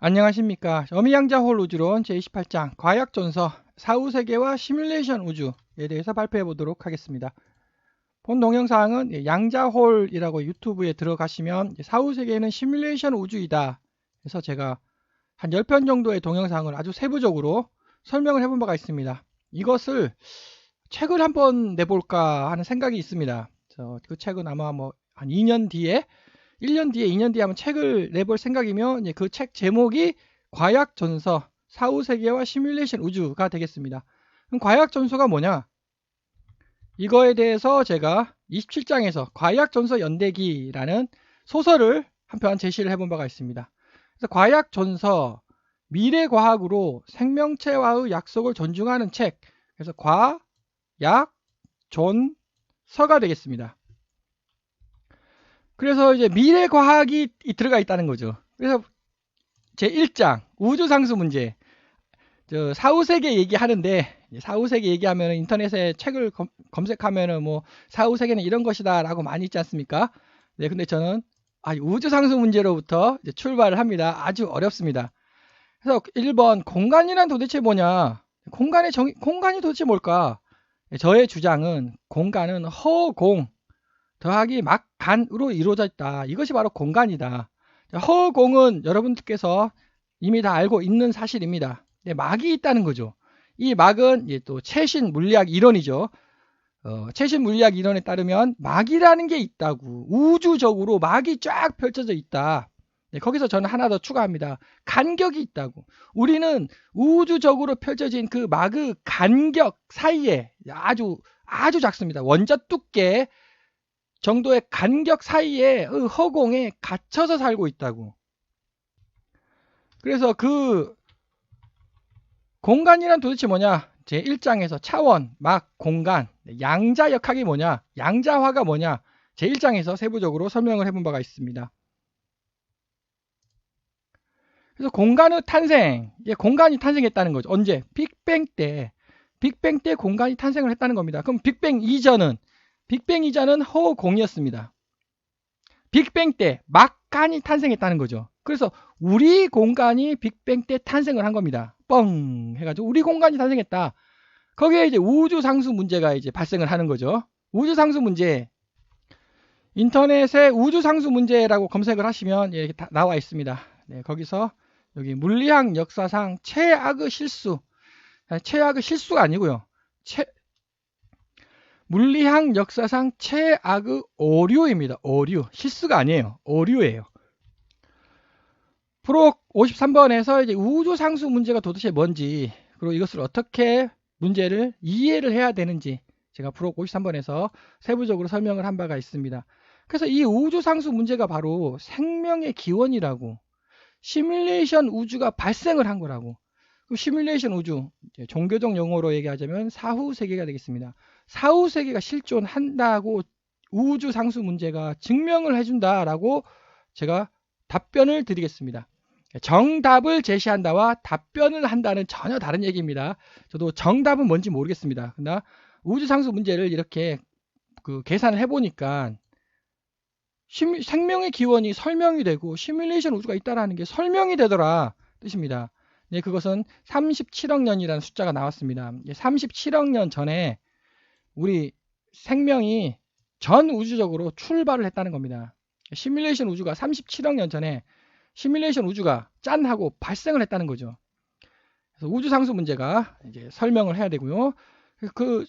안녕하십니까. 어미양자홀 우주론 제28장 과약전서 사후세계와 시뮬레이션 우주에 대해서 발표해 보도록 하겠습니다. 본 동영상은 양자홀이라고 유튜브에 들어가시면 사후세계는 시뮬레이션 우주이다. 그래서 제가 한 10편 정도의 동영상을 아주 세부적으로 설명을 해본 바가 있습니다. 이것을 책을 한번 내볼까 하는 생각이 있습니다. 그 책은 아마 한 2년 뒤에 1년 뒤에 2년 뒤에 한번 책을 내볼 생각이며 그 책 제목이 과약전서 사후세계와 시뮬레이션 우주가 되겠습니다. 그럼 과약전서가 뭐냐? 이거에 대해서 제가 27장에서 과약전서 연대기라는 소설을 한편 제시를 해본 바가 있습니다. 그래서 과약전서, 미래과학으로 생명체와의 약속을 존중하는 책, 그래서 과약전서가 되겠습니다. 그래서 이제 미래과학이 들어가 있다는 거죠. 그래서 제1장 우주상수 문제, 사후세계 얘기하는데, 사후세계 얘기하면 인터넷에 책을 검색하면은 사후세계는 이런 것이다 라고 많이 있지 않습니까? 네, 근데 저는 우주상수 문제로부터 이제 출발을 합니다. 아주 어렵습니다. 그래서 1번 공간이란 도대체 뭐냐? 공간이 도대체 뭘까? 저의 주장은 공간은 허공 더하기 막간으로 이루어져 있다. 이것이 바로 공간이다. 허공은 여러분들께서 이미 다 알고 있는 사실입니다. 막이 있다는 거죠. 이 막은 또 최신 물리학 이론이죠. 최신 물리학 이론에 따르면 막이라는 게 있다고. 우주적으로 막이 쫙 펼쳐져 있다. 거기서 저는 하나 더 추가합니다. 간격이 있다고. 우리는 우주적으로 펼쳐진 그 막의 간격 사이에 아주 작습니다. 원자 두께 정도의 간격 사이에 허공에 갇혀서 살고 있다고. 그래서 그 공간이란 도대체 뭐냐? 제1장에서 차원, 막, 공간, 양자역학이 뭐냐? 양자화가 뭐냐? 제1장에서 세부적으로 설명을 해본 바가 있습니다. 그래서 공간의 탄생, 공간이 탄생했다는 거죠. 언제? 빅뱅 때 공간이 탄생을 했다는 겁니다. 그럼 빅뱅 이전은 허공이었습니다. 빅뱅 때 막간이 탄생했다는 거죠. 그래서 우리 공간이 빅뱅 때 탄생을 한 겁니다. 뻥 해가지고 우리 공간이 탄생했다. 거기에 이제 우주상수 문제가 이제 발생을 하는 거죠. 우주상수 문제, 인터넷에 우주상수 문제라고 검색을 하시면 이렇게 다 나와 있습니다. 네, 거기서 여기 물리학 역사상 최악의 실수가 아니고요. 물리학 역사상 최악의 오류입니다. 오류. 실수가 아니에요. 오류예요. 프록 53번에서 이제 우주상수 문제가 도대체 뭔지, 그리고 이것을 어떻게 문제를 이해를 해야 되는지 제가 프록 53번에서 세부적으로 설명을 한 바가 있습니다. 그래서 이 우주상수 문제가 바로 생명의 기원이라고, 시뮬레이션 우주가 발생을 한 거라고. 시뮬레이션 우주, 종교적 용어로 얘기하자면 사후세계가 되겠습니다. 사후세계가 실존한다고 우주상수 문제가 증명을 해준다라고 제가 답변을 드리겠습니다. 정답을 제시한다와 답변을 한다는 전혀 다른 얘기입니다. 저도 정답은 뭔지 모르겠습니다. 그러나 우주상수 문제를 이렇게 계산을 해보니까 생명의 기원이 설명이 되고 시뮬레이션 우주가 있다는 게 설명이 되더라 뜻입니다. 네, 그것은 37억 년이라는 숫자가 나왔습니다. 37억 년 전에 우리 생명이 전 우주적으로 출발을 했다는 겁니다. 시뮬레이션 우주가 37억 년 전에 시뮬레이션 우주가 짠 하고 발생을 했다는 거죠. 그래서 우주상수 문제가 이제 설명을 해야 되고요. 그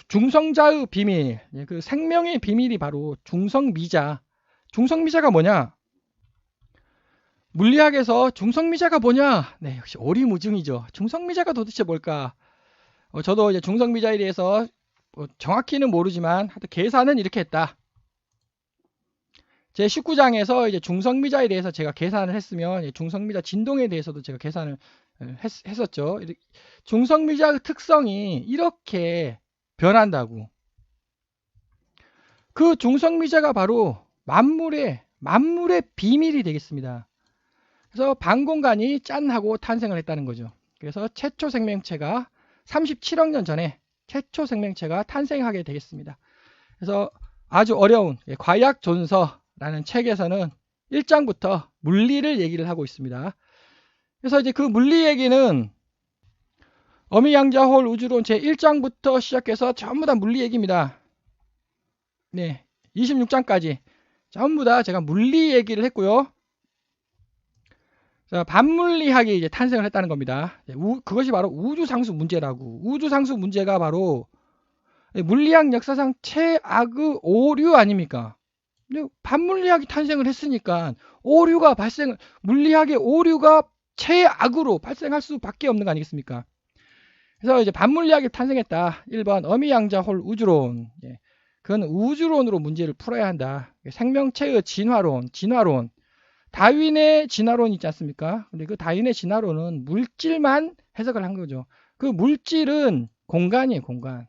중성자의 비밀, 그 생명의 비밀이 바로 중성미자. 중성미자가 뭐냐? 물리학에서 중성미자가 뭐냐? 네, 역시 오리무중이죠. 중성미자가 도대체 뭘까? 저도 이제 중성미자에 대해서 정확히는 모르지만 하여튼 계산은 이렇게 했다. 제 19장에서 이제 중성미자에 대해서 제가 계산을 했으면 중성미자 진동에 대해서도 제가 계산을 했었죠. 중성미자의 특성이 이렇게 변한다고. 그 중성미자가 바로 만물의 비밀이 되겠습니다. 그래서 반공간이 짠하고 탄생을 했다는 거죠. 그래서 최초 생명체가 37억 년 전에 최초 생명체가 탄생하게 되겠습니다. 그래서 아주 어려운 과약전서라는 책에서는 1장부터 물리를 얘기를 하고 있습니다. 그래서 이제 그 물리 얘기는 어미양자홀 우주론 제 1장부터 시작해서 전부 다 물리 얘기입니다. 네, 26장까지 전부 다 제가 물리 얘기를 했고요. 자, 반물리학이 이제 탄생을 했다는 겁니다. 그것이 바로 우주상수 문제라고. 우주상수 문제가 바로 물리학 역사상 최악의 오류 아닙니까? 반물리학이 탄생을 했으니까 물리학의 오류가 최악으로 발생할 수밖에 없는 거 아니겠습니까? 그래서 이제 반물리학이 탄생했다. 1번 어미양자홀 우주론. 그건 우주론으로 문제를 풀어야 한다. 생명체의 진화론. 다윈의 진화론 있지 않습니까? 근데 그 다윈의 진화론은 물질만 해석을 한 거죠. 그 물질은 공간이에요, 공간.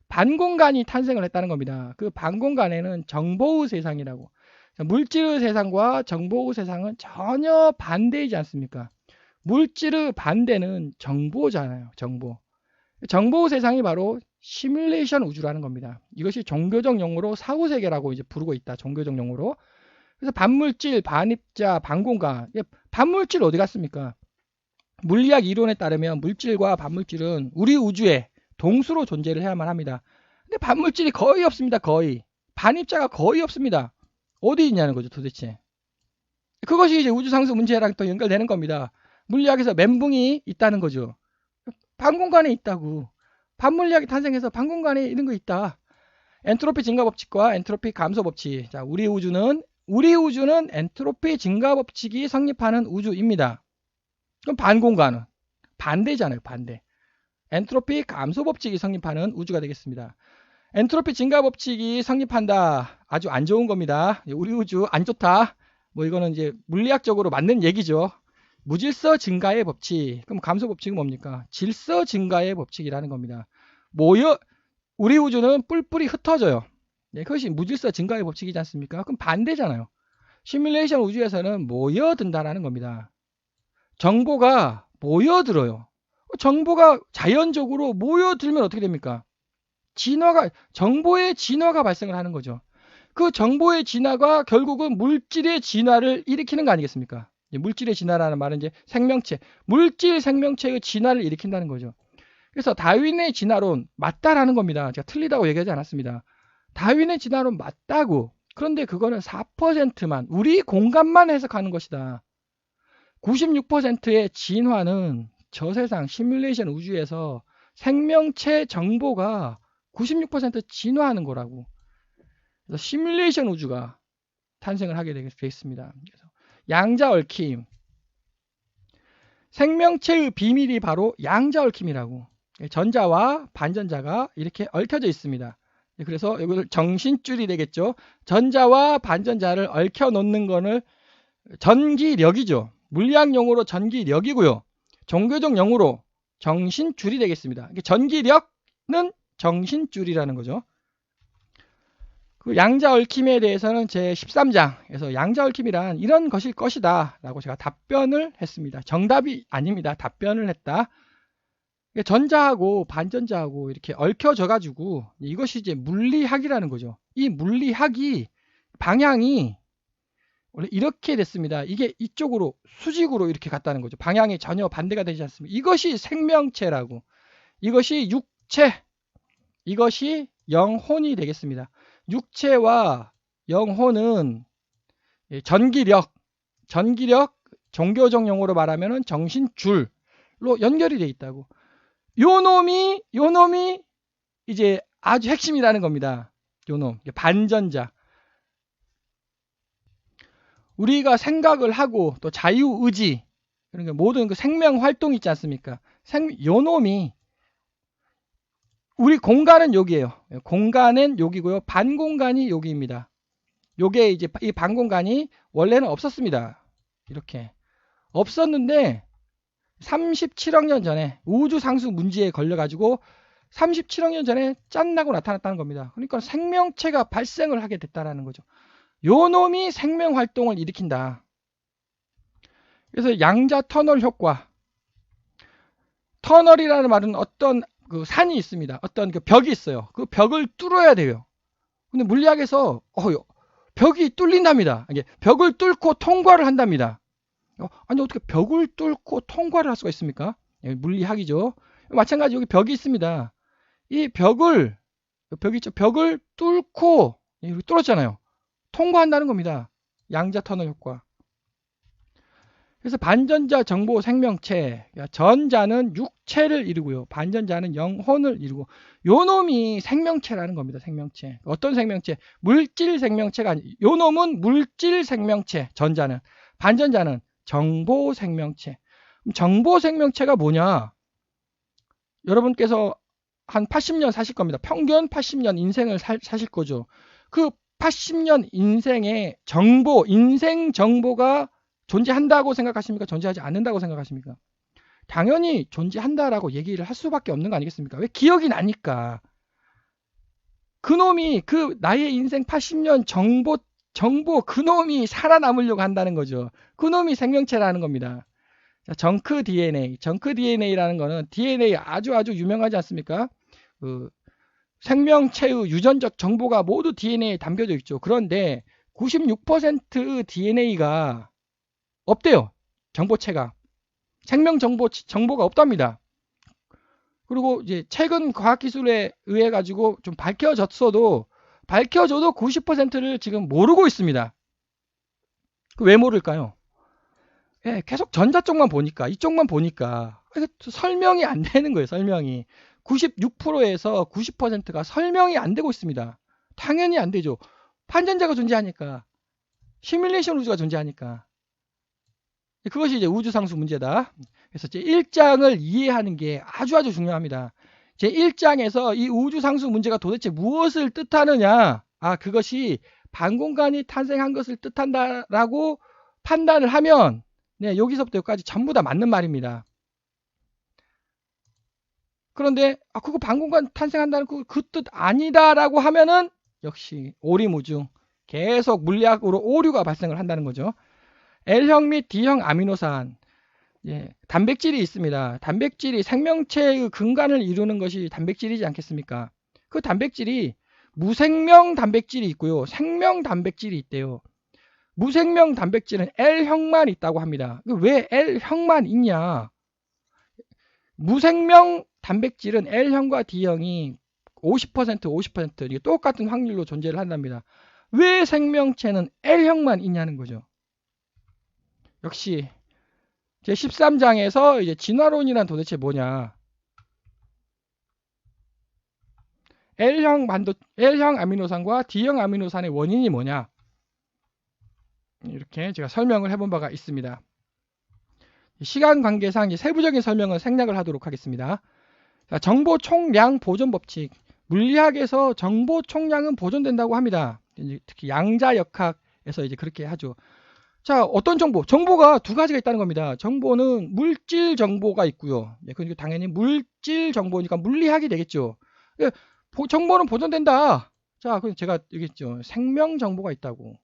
반공간이 탄생을 했다는 겁니다. 그 반공간에는 정보의 세상이라고. 물질의 세상과 정보의 세상은 전혀 반대이지 않습니까? 물질의 반대는 정보잖아요, 정보. 정보 세상이 바로 시뮬레이션 우주라는 겁니다. 이것이 종교적 용어로 사후세계라고 이제 부르고 있다. 종교적 용어로. 그래서 반물질, 반입자, 반공간. 반물질 어디 갔습니까? 물리학 이론에 따르면 물질과 반물질은 우리 우주에 동수로 존재를 해야만 합니다. 근데 반물질이 거의 없습니다. 거의. 반입자가 거의 없습니다. 어디 있냐는 거죠, 도대체. 그것이 이제 우주상수 문제랑 또 연결되는 겁니다. 물리학에서 멘붕이 있다는 거죠. 반공간에 있다고. 반물리학이 탄생해서 반공간에 이런 거 있다. 엔트로피 증가 법칙과 엔트로피 감소 법칙. 자, 우리 우주는 엔트로피 증가 법칙이 성립하는 우주입니다. 그럼 반공간은 반대잖아요, 반대. 엔트로피 감소 법칙이 성립하는 우주가 되겠습니다. 엔트로피 증가 법칙이 성립한다. 아주 안 좋은 겁니다. 우리 우주 안 좋다. 뭐 이거는 이제 물리학적으로 맞는 얘기죠. 무질서 증가의 법칙. 그럼 감소 법칙은 뭡니까? 질서 증가의 법칙이라는 겁니다. 우리 우주는 뿔뿔이 흩어져요. 그것이 무질서 증가의 법칙이지 않습니까? 그럼 반대잖아요. 시뮬레이션 우주에서는 모여든다라는 겁니다. 정보가 모여들어요. 정보가 자연적으로 모여들면 어떻게 됩니까? 정보의 진화가 발생을 하는 거죠. 그 정보의 진화가 결국은 물질의 진화를 일으키는 거 아니겠습니까? 물질의 진화라는 말은 이제 물질 생명체의 진화를 일으킨다는 거죠. 그래서 다윈의 진화론 맞다라는 겁니다. 제가 틀리다고 얘기하지 않았습니다. 다윈의 진화론 맞다고. 그런데 그거는 4%만, 우리 공간만 해석하는 것이다. 96%의 진화는 저 세상 시뮬레이션 우주에서 생명체 정보가 96% 진화하는 거라고. 그래서 시뮬레이션 우주가 탄생을 하게 되겠습니다. 그래서 양자 얽힘. 생명체의 비밀이 바로 양자 얽힘이라고. 전자와 반전자가 이렇게 얽혀져 있습니다. 그래서 이걸 정신줄이 되겠죠. 전자와 반전자를 얽혀 놓는 거는 전기력이죠. 물리학 용어로 전기력이고요. 종교적 용어로 정신줄이 되겠습니다. 전기력은 정신줄이라는 거죠. 그 양자 얽힘에 대해서는 제 13장에서 양자 얽힘이란 이런 것일 것이다 라고 제가 답변을 했습니다. 정답이 아닙니다. 답변을 했다. 전자하고 반전자하고 이렇게 얽혀져 가지고 이것이 이제 물리학이라는 거죠. 이 물리학이 방향이 원래 이렇게 됐습니다. 이게 이쪽으로 수직으로 이렇게 갔다는 거죠. 방향이 전혀 반대가 되지 않습니다. 이것이 생명체라고. 이것이 육체, 이것이 영혼이 되겠습니다. 육체와 영혼은 전기력, 종교적 용어로 말하면 정신줄로 연결이 되어 있다고. 요 놈이 이제 아주 핵심이라는 겁니다. 요 놈, 반전자. 우리가 생각을 하고 또 자유의지, 그러니까 모든 그 생명 활동 있지 않습니까? 요 놈이 우리 공간은 여기에요. 공간은 여기고요. 반공간이 여기입니다. 요게 이제 이 반공간이 원래는 없었습니다. 이렇게 없었는데 37억 년 전에 우주 상수 문제에 걸려가지고 37억 년 전에 짠나고 나타났다는 겁니다. 그러니까 생명체가 발생을 하게 됐다라는 거죠. 요 놈이 생명 활동을 일으킨다. 그래서 양자 터널 효과. 터널이라는 말은 어떤 그 산이 있습니다. 어떤 그 벽이 있어요. 그 벽을 뚫어야 돼요. 근데 물리학에서 벽이 뚫린답니다. 벽을 뚫고 통과를 한답니다. 아니 어떻게 벽을 뚫고 통과를 할 수가 있습니까? 물리학이죠. 마찬가지 여기 벽이 있습니다. 이 벽이 있죠. 벽을 뚫고 여기 뚫었잖아요. 통과한다는 겁니다. 양자 터널 효과. 그래서 반전자 정보 생명체, 전자는 육체를 이루고요. 반전자는 영혼을 이루고, 요 놈이 생명체라는 겁니다. 생명체. 어떤 생명체? 물질 생명체가 아니, 요 놈은 물질 생명체, 전자는. 반전자는 정보 생명체. 정보 생명체가 뭐냐? 여러분께서 한 80년 사실 겁니다. 평균 80년 인생을 사실 거죠. 그 80년 인생의 정보, 인생 정보가 존재한다고 생각하십니까? 존재하지 않는다고 생각하십니까? 당연히 존재한다라고 얘기를 할 수밖에 없는 거 아니겠습니까? 왜? 기억이 나니까. 그놈이 그 나의 인생 80년 정보 그놈이 살아남으려고 한다는 거죠. 그놈이 생명체라는 겁니다. 정크 DNA, 정크 DNA라는 거는 DNA 아주 유명하지 않습니까? 그 생명체의 유전적 정보가 모두 DNA에 담겨져 있죠. 그런데 96% DNA가 없대요. 정보체가. 생명 정보가 없답니다. 그리고 이제 최근 과학기술에 의해 가지고 좀 밝혀져도 90%를 지금 모르고 있습니다. 왜 모를까요? 예, 계속 전자 쪽만 보니까, 이쪽만 보니까 설명이 안 되는 거예요. 설명이. 96%에서 90%가 설명이 안 되고 있습니다. 당연히 안 되죠. 반전자가 존재하니까. 시뮬레이션 우주가 존재하니까. 그것이 이제 우주상수 문제다. 그래서 제1장을 이해하는 게 아주 중요합니다. 제1장에서 이 우주상수 문제가 도대체 무엇을 뜻하느냐? 그것이 반공간이 탄생한 것을 뜻한다라고 판단을 하면, 네, 여기서부터 여기까지 전부 다 맞는 말입니다. 그런데 그거 반공간 탄생한다는 그 뜻 아니다라고 하면은 역시 오리무중, 계속 물리학으로 오류가 발생을 한다는 거죠. L형 및 D형 아미노산, 단백질이 있습니다. 단백질이 생명체의 근간을 이루는 것이 단백질이지 않겠습니까? 그 단백질이 무생명 단백질이 있고요. 생명 단백질이 있대요. 무생명 단백질은 L형만 있다고 합니다. 왜 L형만 있냐? 무생명 단백질은 L형과 D형이 50% 이게 똑같은 확률로 존재를 한답니다. 왜 생명체는 L형만 있냐는 거죠. 역시 제 13장에서 이제 진화론이란 도대체 뭐냐? L형 아미노산과 D형 아미노산의 원인이 뭐냐? 이렇게 제가 설명을 해본 바가 있습니다. 시간 관계상 세부적인 설명은 생략을 하도록 하겠습니다. 자, 정보 총량 보존 법칙. 물리학에서 정보 총량은 보존된다고 합니다. 특히 양자역학에서 이제 그렇게 하죠. 자, 어떤 정보? 정보가 두 가지가 있다는 겁니다. 정보는 물질 정보가 있고요. 그러니까 당연히 물질 정보니까 물리학이 되겠죠. 정보는 보존된다. 자, 그래서 제가 얘기했죠. 생명 정보가 있다고.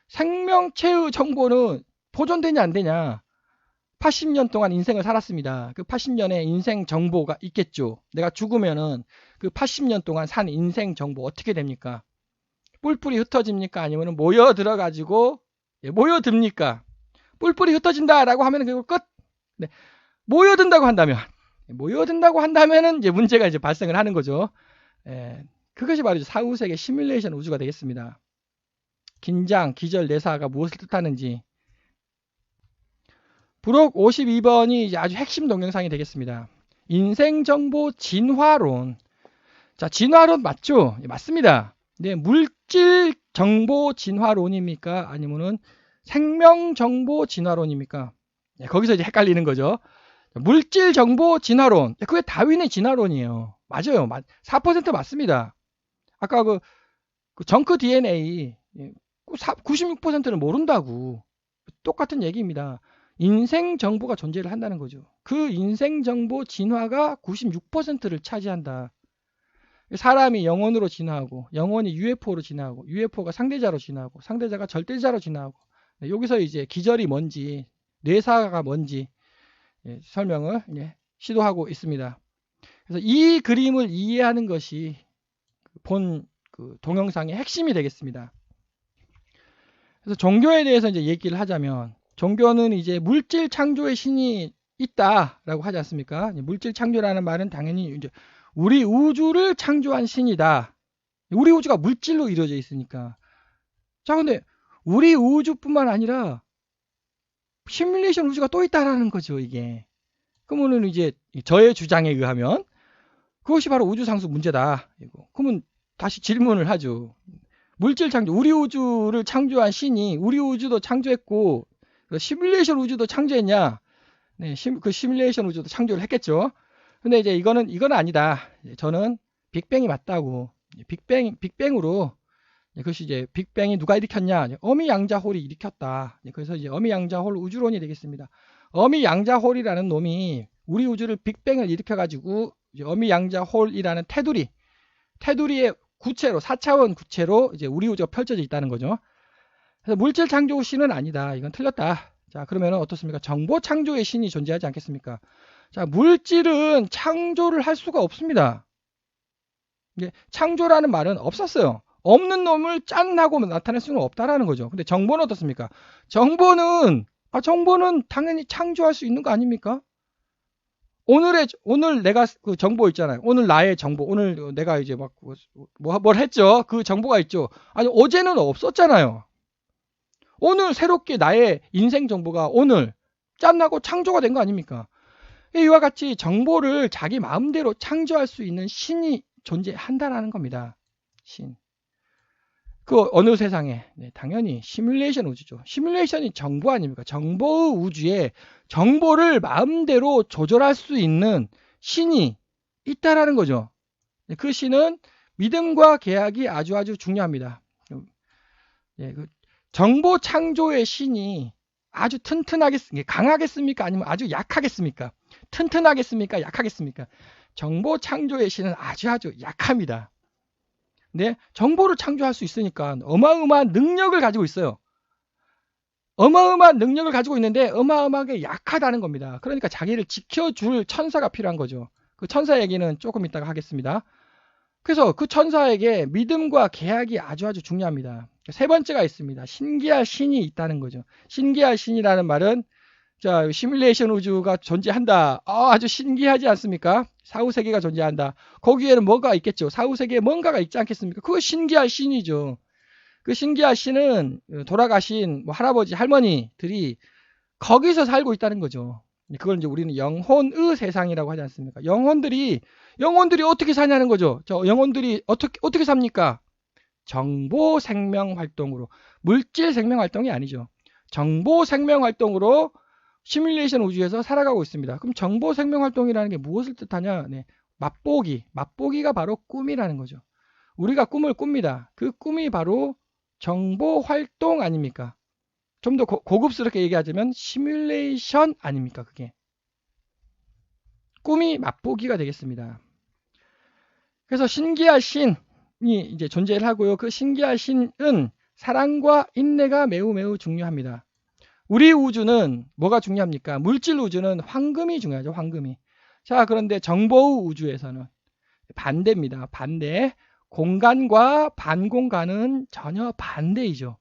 생명체의 정보는 보존되냐 안 되냐? 80년 동안 인생을 살았습니다. 그 80년의 인생 정보가 있겠죠. 내가 죽으면은 그 80년 동안 산 인생 정보 어떻게 됩니까? 뿔뿔이 흩어집니까? 아니면 모여 들어가지고 모여듭니까? 뿔뿔이 흩어진다라고 하면 그거 끝. 네. 모여든다고 한다면은 이제 문제가 이제 발생을 하는 거죠. 그것이 바로 사후세계 시뮬레이션 우주가 되겠습니다. 긴장, 기절, 내사가 무엇을 뜻하는지. 부록 52번이 이제 아주 핵심 동영상이 되겠습니다. 인생정보 진화론. 자, 진화론 맞죠? 맞습니다. 네, 물질 정보 진화론입니까? 아니면은 생명 정보 진화론입니까? 네, 거기서 이제 헷갈리는 거죠. 물질 정보 진화론. 그게 다윈의 진화론이에요. 맞아요. 4% 맞습니다. 아까 그 정크 DNA 96%는 모른다고. 똑같은 얘기입니다. 인생 정보가 존재를 한다는 거죠. 그 인생 정보 진화가 96%를 차지한다. 사람이 영혼으로 진화하고, 영혼이 UFO로 진화하고, UFO가 상대자로 진화하고, 상대자가 절대자로 진화하고, 여기서 이제 기절이 뭔지, 뇌사가 뭔지 설명을 시도하고 있습니다. 그래서 이 그림을 이해하는 것이 본 그 동영상의 핵심이 되겠습니다. 그래서 종교에 대해서 이제 얘기를 하자면, 종교는 이제 물질 창조의 신이 있다라고 하지 않습니까? 물질 창조라는 말은 당연히 이제 우리 우주를 창조한 신이다. 우리 우주가 물질로 이루어져 있으니까. 자, 근데 우리 우주뿐만 아니라 시뮬레이션 우주가 또 있다라는 거죠, 이게. 그러면은 이제 저의 주장에 의하면 그것이 바로 우주상수 문제다. 그러면 다시 질문을 하죠. 물질 창조, 우리 우주를 창조한 신이 우리 우주도 창조했고 시뮬레이션 우주도 창조했냐? 네, 그 시뮬레이션 우주도 창조를 했겠죠. 근데 이제 이거는 아니다. 저는 빅뱅이 맞다고. 빅뱅으로 그것이 이제 빅뱅이 누가 일으켰냐? 어미양자홀이 일으켰다. 그래서 이제 어미양자홀 우주론이 되겠습니다. 어미양자홀이라는 놈이 우리 우주를 빅뱅을 일으켜가지고 어미양자홀이라는 테두리의 구체로 4차원 구체로 이제 우리 우주가 펼쳐져 있다는 거죠. 그래서 물질 창조 신은 아니다. 이건 틀렸다. 자, 그러면 어떻습니까? 정보 창조의 신이 존재하지 않겠습니까? 자, 물질은 창조를 할 수가 없습니다. 창조라는 말은 없었어요. 없는 놈을 짠하고 나타낼 수는 없다라는 거죠. 근데 정보는 어떻습니까? 정보는 당연히 창조할 수 있는 거 아닙니까? 오늘 내가 그 정보 있잖아요. 오늘 나의 정보, 오늘 내가 이제 막 뭘 했죠. 그 정보가 있죠. 아니, 어제는 없었잖아요. 오늘 새롭게 나의 인생 정보가 오늘 짠나고 창조가 된 거 아닙니까? 이와 같이 정보를 자기 마음대로 창조할 수 있는 신이 존재한다라는 겁니다. 신. 그 어느 세상에 당연히 시뮬레이션 우주죠. 시뮬레이션이 정보 아닙니까? 정보의 우주에 정보를 마음대로 조절할 수 있는 신이 있다라는 거죠. 그 신은 믿음과 계약이 아주 중요합니다. 정보 창조의 신이 아주 강하겠습니까? 아니면 아주 약하겠습니까? 튼튼하겠습니까? 약하겠습니까? 정보 창조의 신은 아주 약합니다. 네, 정보를 창조할 수 있으니까 어마어마한 능력을 가지고 있어요. 어마어마한 능력을 가지고 있는데 어마어마하게 약하다는 겁니다. 그러니까 자기를 지켜줄 천사가 필요한 거죠. 그 천사 얘기는 조금 이따가 하겠습니다. 그래서 그 천사에게 믿음과 계약이 아주 중요합니다. 세 번째가 있습니다. 신기할 신이 있다는 거죠. 신기할 신이라는 말은 자, 시뮬레이션 우주가 존재한다. 아주 신기하지 않습니까? 사후세계가 존재한다. 거기에는 뭐가 있겠죠? 사후세계에 뭔가가 있지 않겠습니까? 그거 신기할 신이죠. 그 신기할 신은 돌아가신 할아버지, 할머니들이 거기서 살고 있다는 거죠. 그걸 이제 우리는 영혼의 세상이라고 하지 않습니까? 영혼들이 어떻게 사냐는 거죠. 저 영혼들이 어떻게 삽니까? 정보 생명 활동으로. 물질 생명 활동이 아니죠. 정보 생명 활동으로 시뮬레이션 우주에서 살아가고 있습니다. 그럼 정보 생명 활동이라는 게 무엇을 뜻하냐? 네, 맛보기가 바로 꿈이라는 거죠. 우리가 꿈을 꿉니다. 그 꿈이 바로 정보 활동 아닙니까? 좀 더 고급스럽게 얘기하자면 시뮬레이션 아닙니까? 그게 꿈이 맛보기가 되겠습니다. 그래서 신기할 신이 이제 존재를 하고요. 그 신기할 신은 사랑과 인내가 매우 중요합니다. 우리 우주는 뭐가 중요합니까? 물질 우주는 황금이 중요하죠. 황금이. 자, 그런데 정보의 우주에서는 반대입니다. 반대. 공간과 반공간은 전혀 반대이죠.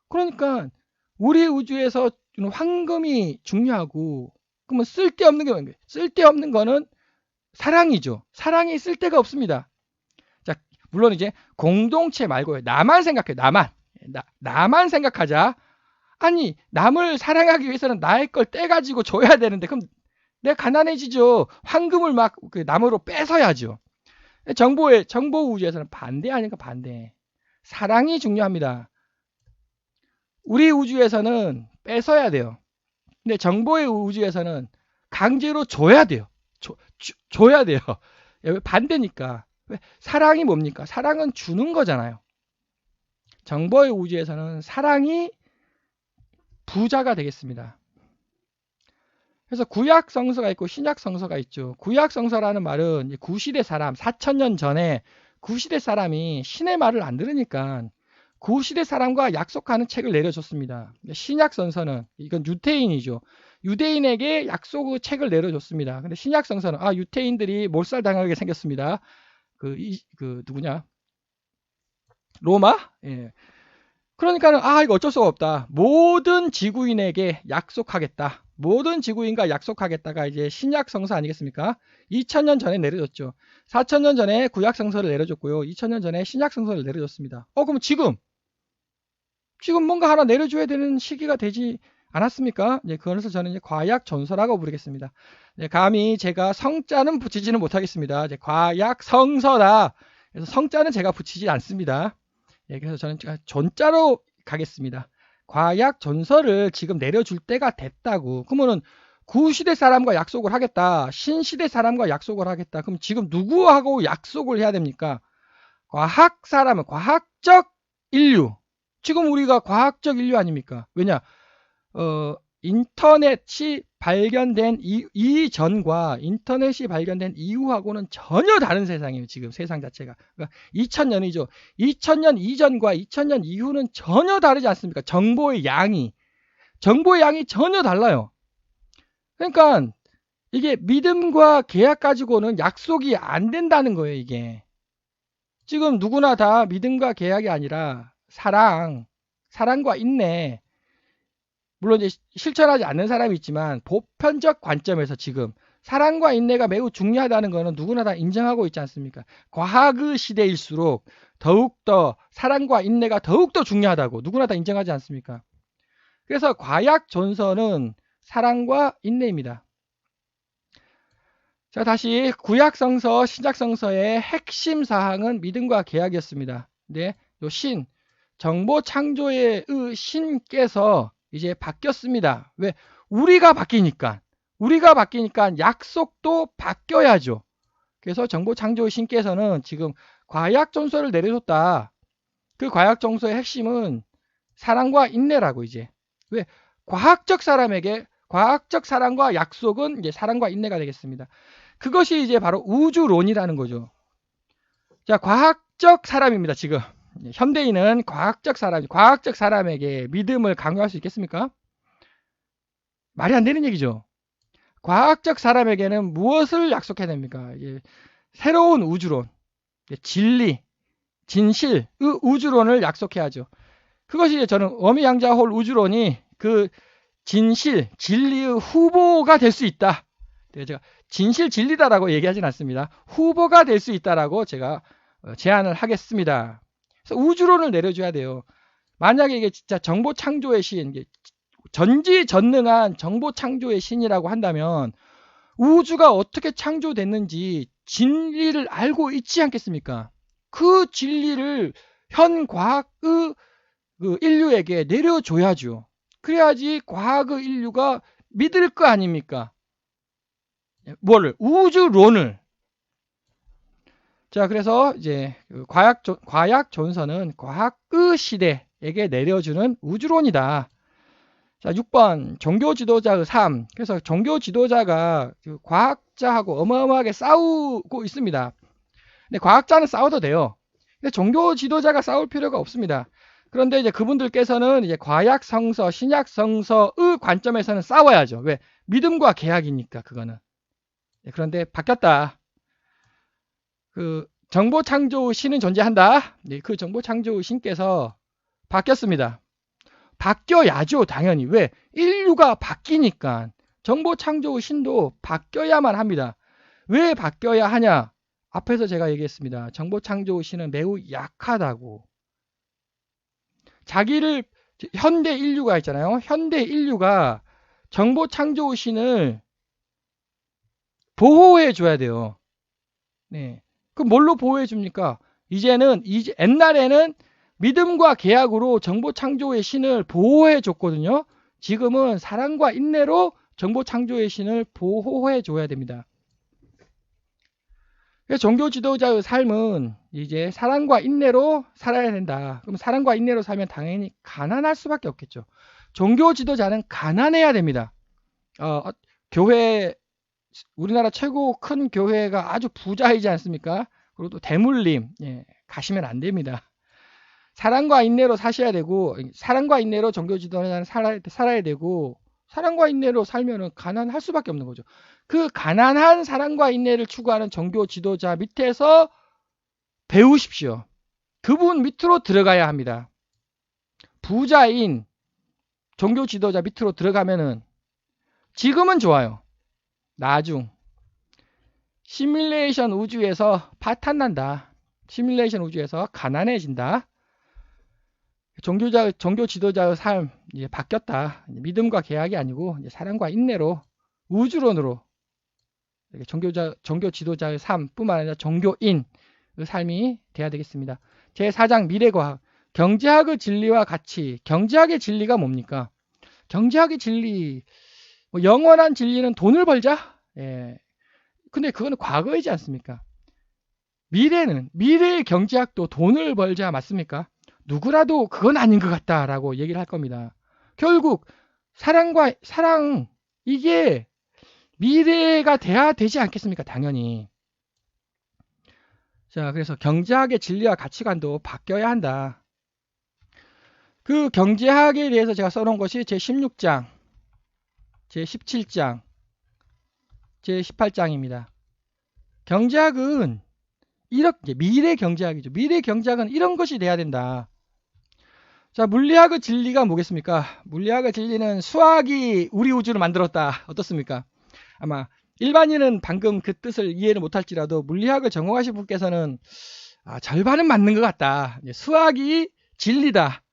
그러니까 우리 우주에서 황금이 중요하고 그러면 쓸데없는 거는 사랑이죠. 사랑이 쓸데가 없습니다. 자, 물론 이제 공동체 말고요. 나만 생각해. 나만 생각하자. 아니, 남을 사랑하기 위해서는 나의 걸 떼가지고 줘야 되는데, 그럼 내가 가난해지죠. 황금을 막 남으로 뺏어야죠. 정보 우주에서는 반대 아닌가, 반대. 사랑이 중요합니다. 우리 우주에서는 뺏어야 돼요. 근데 정보의 우주에서는 강제로 줘야 돼요. 줘야 돼요. 반대니까. 사랑이 뭡니까? 사랑은 주는 거잖아요. 정보의 우주에서는 사랑이 부자가 되겠습니다. 그래서 구약 성서가 있고 신약 성서가 있죠. 구약 성서라는 말은 구시대 사람, 4000년 전에 구시대 사람이 신의 말을 안 들으니까 구시대 사람과 약속하는 책을 내려줬습니다. 신약 성서는 이건 유태인이죠. 유대인에게 약속의 책을 내려줬습니다. 근데 신약 성서는 유태인들이 몰살당하게 생겼습니다. 누구냐? 로마? 예. 그러니까는 이거 어쩔 수가 없다. 모든 지구인에게 약속하겠다. 모든 지구인과 약속하겠다가 이제 신약 성서 아니겠습니까? 2000년 전에 내려졌죠. 4000년 전에 구약 성서를 내려줬고요. 2000년 전에 신약 성서를 내려줬습니다. 그럼 지금 뭔가 하나 내려줘야 되는 시기가 되지 않았습니까? 그것을 저는 이제 과약 전서라고 부르겠습니다. 감히 제가 성자는 붙이지는 못하겠습니다. 과약 성서다. 그래서 성자는 제가 붙이지 않습니다. 그래서 저는 전자로 가겠습니다. 과약 전서를 지금 내려줄 때가 됐다고. 그러면은 구시대 사람과 약속을 하겠다. 신시대 사람과 약속을 하겠다. 그럼 지금 누구하고 약속을 해야 됩니까? 과학 사람은 과학적 인류. 지금 우리가 과학적 인류 아닙니까? 왜냐? 인터넷이 발견된 이전과 인터넷이 발견된 이후하고는 전혀 다른 세상이에요. 지금 세상 자체가. 그러니까 2000년이죠. 2000년 이전과 2000년 이후는 전혀 다르지 않습니까? 정보의 양이 전혀 달라요. 그러니까 이게 믿음과 계약 가지고는 약속이 안 된다는 거예요. 이게. 지금 누구나 다 믿음과 계약이 아니라 사랑과 인내, 물론 이제 실천하지 않는 사람이 있지만 보편적 관점에서 지금 사랑과 인내가 매우 중요하다는 것은 누구나 다 인정하고 있지 않습니까? 과학의 시대일수록 더욱더 사랑과 인내가 더욱더 중요하다고 누구나 다 인정하지 않습니까? 그래서 과약 전서는 사랑과 인내입니다. 자, 다시 구약 성서, 신약 성서의 핵심 사항은 믿음과 계약이었습니다. 근데 요 정보 창조의 신께서 이제 바뀌었습니다. 왜? 우리가 바뀌니까 약속도 바뀌어야죠. 그래서 정보 창조의 신께서는 지금 과약 전서를 내려줬다. 그 과약 전서의 핵심은 사랑과 인내라고 이제. 왜? 과학적 사랑과 약속은 이제 사랑과 인내가 되겠습니다. 그것이 이제 바로 우주론이라는 거죠. 자, 과학적 사람입니다, 지금. 현대인은 과학적 사람에게 믿음을 강요할 수 있겠습니까? 말이 안 되는 얘기죠. 과학적 사람에게는 무엇을 약속해야 됩니까? 새로운 우주론, 진리, 진실의 우주론을 약속해야죠. 그것이 저는 어미양자홀 우주론이 그 진리의 후보가 될 수 있다. 제가 진리다라고 얘기하진 않습니다. 후보가 될 수 있다라고 제가 제안을 하겠습니다. 그래서 우주론을 내려줘야 돼요. 만약에 이게 진짜 정보 창조의 신, 전지전능한 정보 창조의 신이라고 한다면 우주가 어떻게 창조됐는지 진리를 알고 있지 않겠습니까? 그 진리를 현 과학의 인류에게 내려줘야죠. 그래야지 과학의 인류가 믿을 거 아닙니까? 뭐를? 우주론을. 자, 그래서 이제 과약 전서는 과학의 시대에게 내려주는 우주론이다. 자, 6번 종교 지도자의 삶. 그래서 종교 지도자가 과학자하고 어마어마하게 싸우고 있습니다. 근데 과학자는 싸워도 돼요. 근데 종교 지도자가 싸울 필요가 없습니다. 그런데 이제 그분들께서는 이제 과약 성서, 신약 성서의 관점에서는 싸워야죠. 왜? 믿음과 계약이니까 그거는. 그런데 바뀌었다. 그 정보 창조 신은 존재한다. 그 정보 창조 신께서 바뀌었습니다. 바뀌어야죠, 당연히. 왜? 인류가 바뀌니까 정보 창조 신도 바뀌어야만 합니다. 왜 바뀌어야 하냐? 앞에서 제가 얘기했습니다. 정보 창조 신은 매우 약하다고. 현대 인류가 있잖아요. 현대 인류가 정보 창조 신을 보호해 줘야 돼요. 네. 그럼 뭘로 보호해 줍니까? 옛날에는 믿음과 계약으로 정보 창조의 신을 보호해 줬거든요. 지금은 사랑과 인내로 정보 창조의 신을 보호해 줘야 됩니다. 종교 지도자의 삶은 이제 사랑과 인내로 살아야 된다. 그럼 사랑과 인내로 살면 당연히 가난할 수밖에 없겠죠. 종교 지도자는 가난해야 됩니다. 우리나라 최고 큰 교회가 아주 부자이지 않습니까? 그리고 또 대물림, 가시면 안 됩니다. 사랑과 인내로 사셔야 되고, 사랑과 인내로 종교 지도자는 살아야 되고, 사랑과 인내로 살면은 가난할 수밖에 없는 거죠. 그 가난한 사랑과 인내를 추구하는 종교 지도자 밑에서 배우십시오. 그분 밑으로 들어가야 합니다. 부자인 종교 지도자 밑으로 들어가면은 지금은 좋아요. 나중 시뮬레이션 우주에서 파탄난다. 시뮬레이션 우주에서 가난해진다. 종교 지도자의 삶 이제 바뀌었다. 믿음과 계약이 아니고 이제 사랑과 인내로 우주론으로 종교 지도자의 삶뿐만 아니라 종교인의 삶이 돼야 되겠습니다. 제4장 미래과학 경제학의 진리와 가치. 경제학의 진리가 뭡니까? 경제학의 진리 뭐 영원한 진리는 돈을 벌자. 예. 근데 그거는 과거이지 않습니까? 미래의 경제학도 돈을 벌자 맞습니까? 누구라도 그건 아닌 것 같다라고 얘기를 할 겁니다. 결국 사랑 이게 미래가 돼야 되지 않겠습니까? 당연히. 자, 그래서 경제학의 진리와 가치관도 바뀌어야 한다. 그 경제학에 대해서 제가 써놓은 것이 제16장, 제17장, 제18장입니다. 경제학은 이렇게 미래 경제학이죠. 미래 경제학은 이런 것이 돼야 된다. 자, 물리학의 진리가 뭐겠습니까? 물리학의 진리는 수학이 우리 우주를 만들었다. 어떻습니까? 아마 일반인은 방금 그 뜻을 이해를 못할지라도 물리학을 전공하신 분께서는 절반은 맞는 것 같다. 수학이 진리다.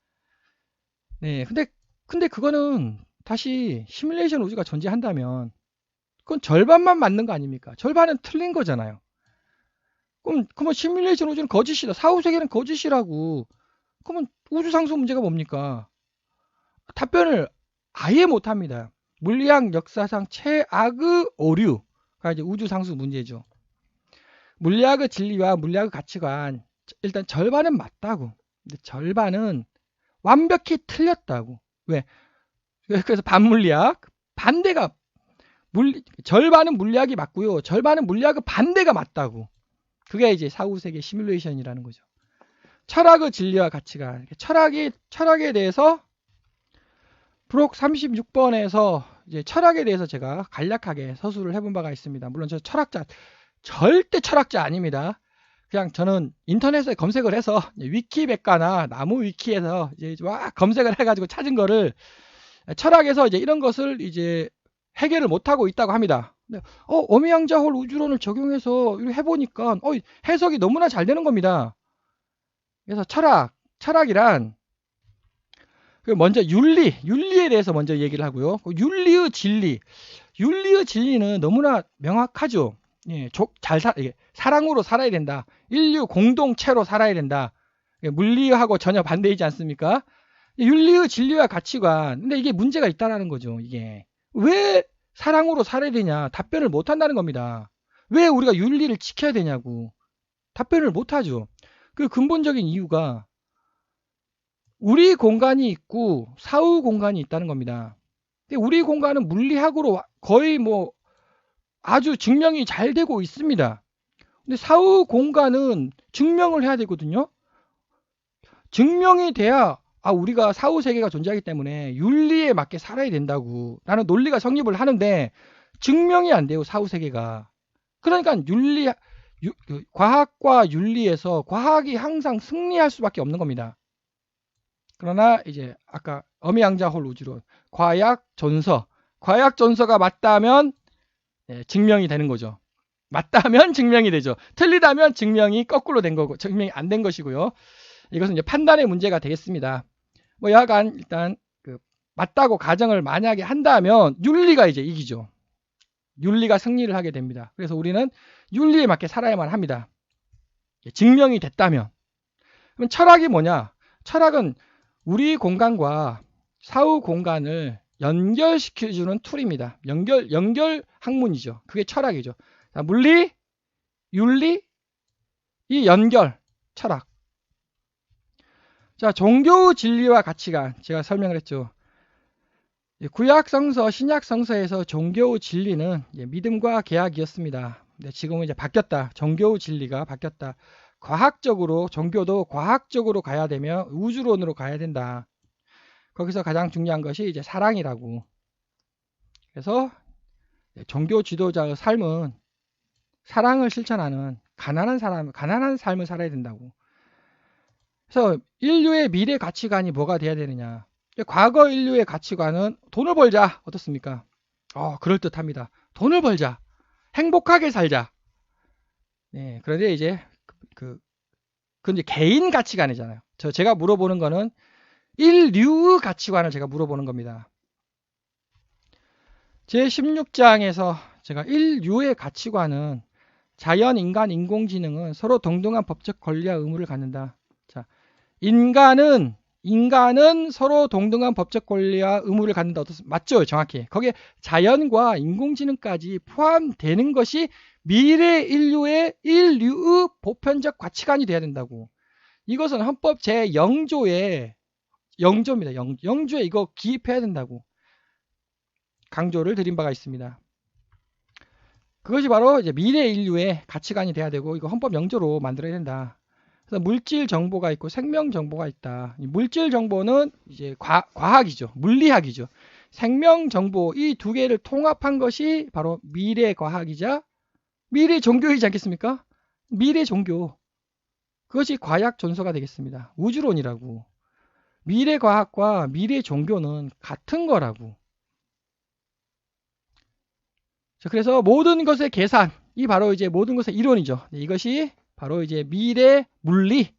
네, 근데 그거는 다시 시뮬레이션 우주가 존재한다면 그건 절반만 맞는 거 아닙니까? 절반은 틀린 거잖아요. 그러면 시뮬레이션 우주는 거짓이다. 사후세계는 거짓이라고. 그러면 우주상수 문제가 뭡니까? 답변을 아예 못합니다. 물리학 역사상 최악의 오류가 이제 우주상수 문제죠. 물리학의 진리와 물리학의 가치관 일단 절반은 맞다고. 근데 절반은 완벽히 틀렸다고. 왜? 그래서 반물리학 반대가 절반은 물리학이 맞고요. 절반은 물리학의 반대가 맞다고. 그게 이제 사후세계 시뮬레이션이라는 거죠. 철학의 진리와 가치관. 철학에 대해서 프록 36번에서 이제 철학에 대해서 제가 간략하게 서술을 해본 바가 있습니다. 물론 저 절대 철학자 아닙니다. 그냥 저는 인터넷에 검색을 해서 위키백과나 나무 위키에서 이제 막 검색을 해가지고 찾은 거를 철학에서 이제 이런 것을 이제 해결을 못하고 있다고 합니다. 어미양자홀 우주론을 적용해서 해보니까 해석이 너무나 잘 되는 겁니다. 그래서 철학이란 먼저 윤리에 대해서 먼저 얘기를 하고요. 윤리의 진리는 너무나 명확하죠. 예, 사랑으로 살아야 된다. 인류 공동체로 살아야 된다. 물리하고 전혀 반대이지 않습니까? 윤리의 진리와 가치관. 근데 이게 문제가 있다라는 거죠. 이게 왜 사랑으로 살아야 되냐? 답변을 못 한다는 겁니다. 왜 우리가 윤리를 지켜야 되냐고. 답변을 못 하죠. 그 근본적인 이유가 우리 공간이 있고 사후 공간이 있다는 겁니다. 우리 공간은 물리학으로 거의 아주 증명이 잘 되고 있습니다. 근데 사후 공간은 증명을 해야 되거든요. 증명이 돼야 우리가 사후 세계가 존재하기 때문에 윤리에 맞게 살아야 된다고 라는 논리가 성립을 하는데 증명이 안 돼요. 사후 세계가. 그러니까 과학과 윤리에서 과학이 항상 승리할 수밖에 없는 겁니다. 그러나 이제 아까 어미양자홀 우주론 과약 존서가 맞다면 증명이 되는 거죠. 맞다면 증명이 되죠. 틀리다면 증명이 거꾸로 된 거고 증명이 안 된 것이고요. 이것은 이제 판단의 문제가 되겠습니다. 여하간 일단 맞다고 가정을 만약에 한다면 윤리가 이제 이기죠. 윤리가 승리를 하게 됩니다. 그래서 우리는 윤리에 맞게 살아야만 합니다. 증명이 됐다면. 그럼 철학이 뭐냐? 철학은 우리 공간과 사후 공간을 연결시켜주는 툴입니다. 연결 학문이죠. 그게 철학이죠. 자, 물리, 윤리, 이 연결, 철학. 자, 종교 진리와 가치관. 제가 설명을 했죠. 구약 성서, 신약 성서에서 종교 진리는 믿음과 계약이었습니다. 근데 지금은 이제 바뀌었다. 종교 진리가 바뀌었다. 종교도 과학적으로 가야 되며 우주론으로 가야 된다. 거기서 가장 중요한 것이 이제 사랑이라고. 그래서 종교 지도자의 삶은 사랑을 실천하는 가난한 삶을 살아야 된다고. 그래서 인류의 미래 가치관이 뭐가 돼야 되느냐. 과거 인류의 가치관은 돈을 벌자. 어떻습니까? 그럴듯합니다. 돈을 벌자. 행복하게 살자. 네, 그런데 이제 그건 이제 개인 가치관이잖아요. 제가 물어보는 거는 인류의 가치관을 제가 물어보는 겁니다. 제 16장에서 제가 인류의 가치관은 자연, 인간, 인공지능은 서로 동등한 법적 권리와 의무를 갖는다. 자, 인간은 서로 동등한 법적 권리와 의무를 갖는다. 맞죠? 정확히. 거기에 자연과 인공지능까지 포함되는 것이 미래 인류의 보편적 가치관이 돼야 된다고. 이것은 헌법 제0조에 영조입니다. 영조에 이거 기입해야 된다고 강조를 드린 바가 있습니다. 그것이 바로 이제 미래 인류의 가치관이 돼야 되고 이거 헌법 영조로 만들어야 된다. 그래서 물질 정보가 있고 생명 정보가 있다. 물질 정보는 이제 과학이죠. 물리학이죠. 생명 정보 이 두 개를 통합한 것이 바로 미래 과학이자 미래 종교이지 않겠습니까? 미래 종교. 그것이 과학 존소가 되겠습니다. 우주론이라고. 미래 과학과 미래 종교는 같은 거라고. 그래서 모든 것의 계산이 바로 이제 모든 것의 이론이죠. 이것이 바로 이제 미래 물리.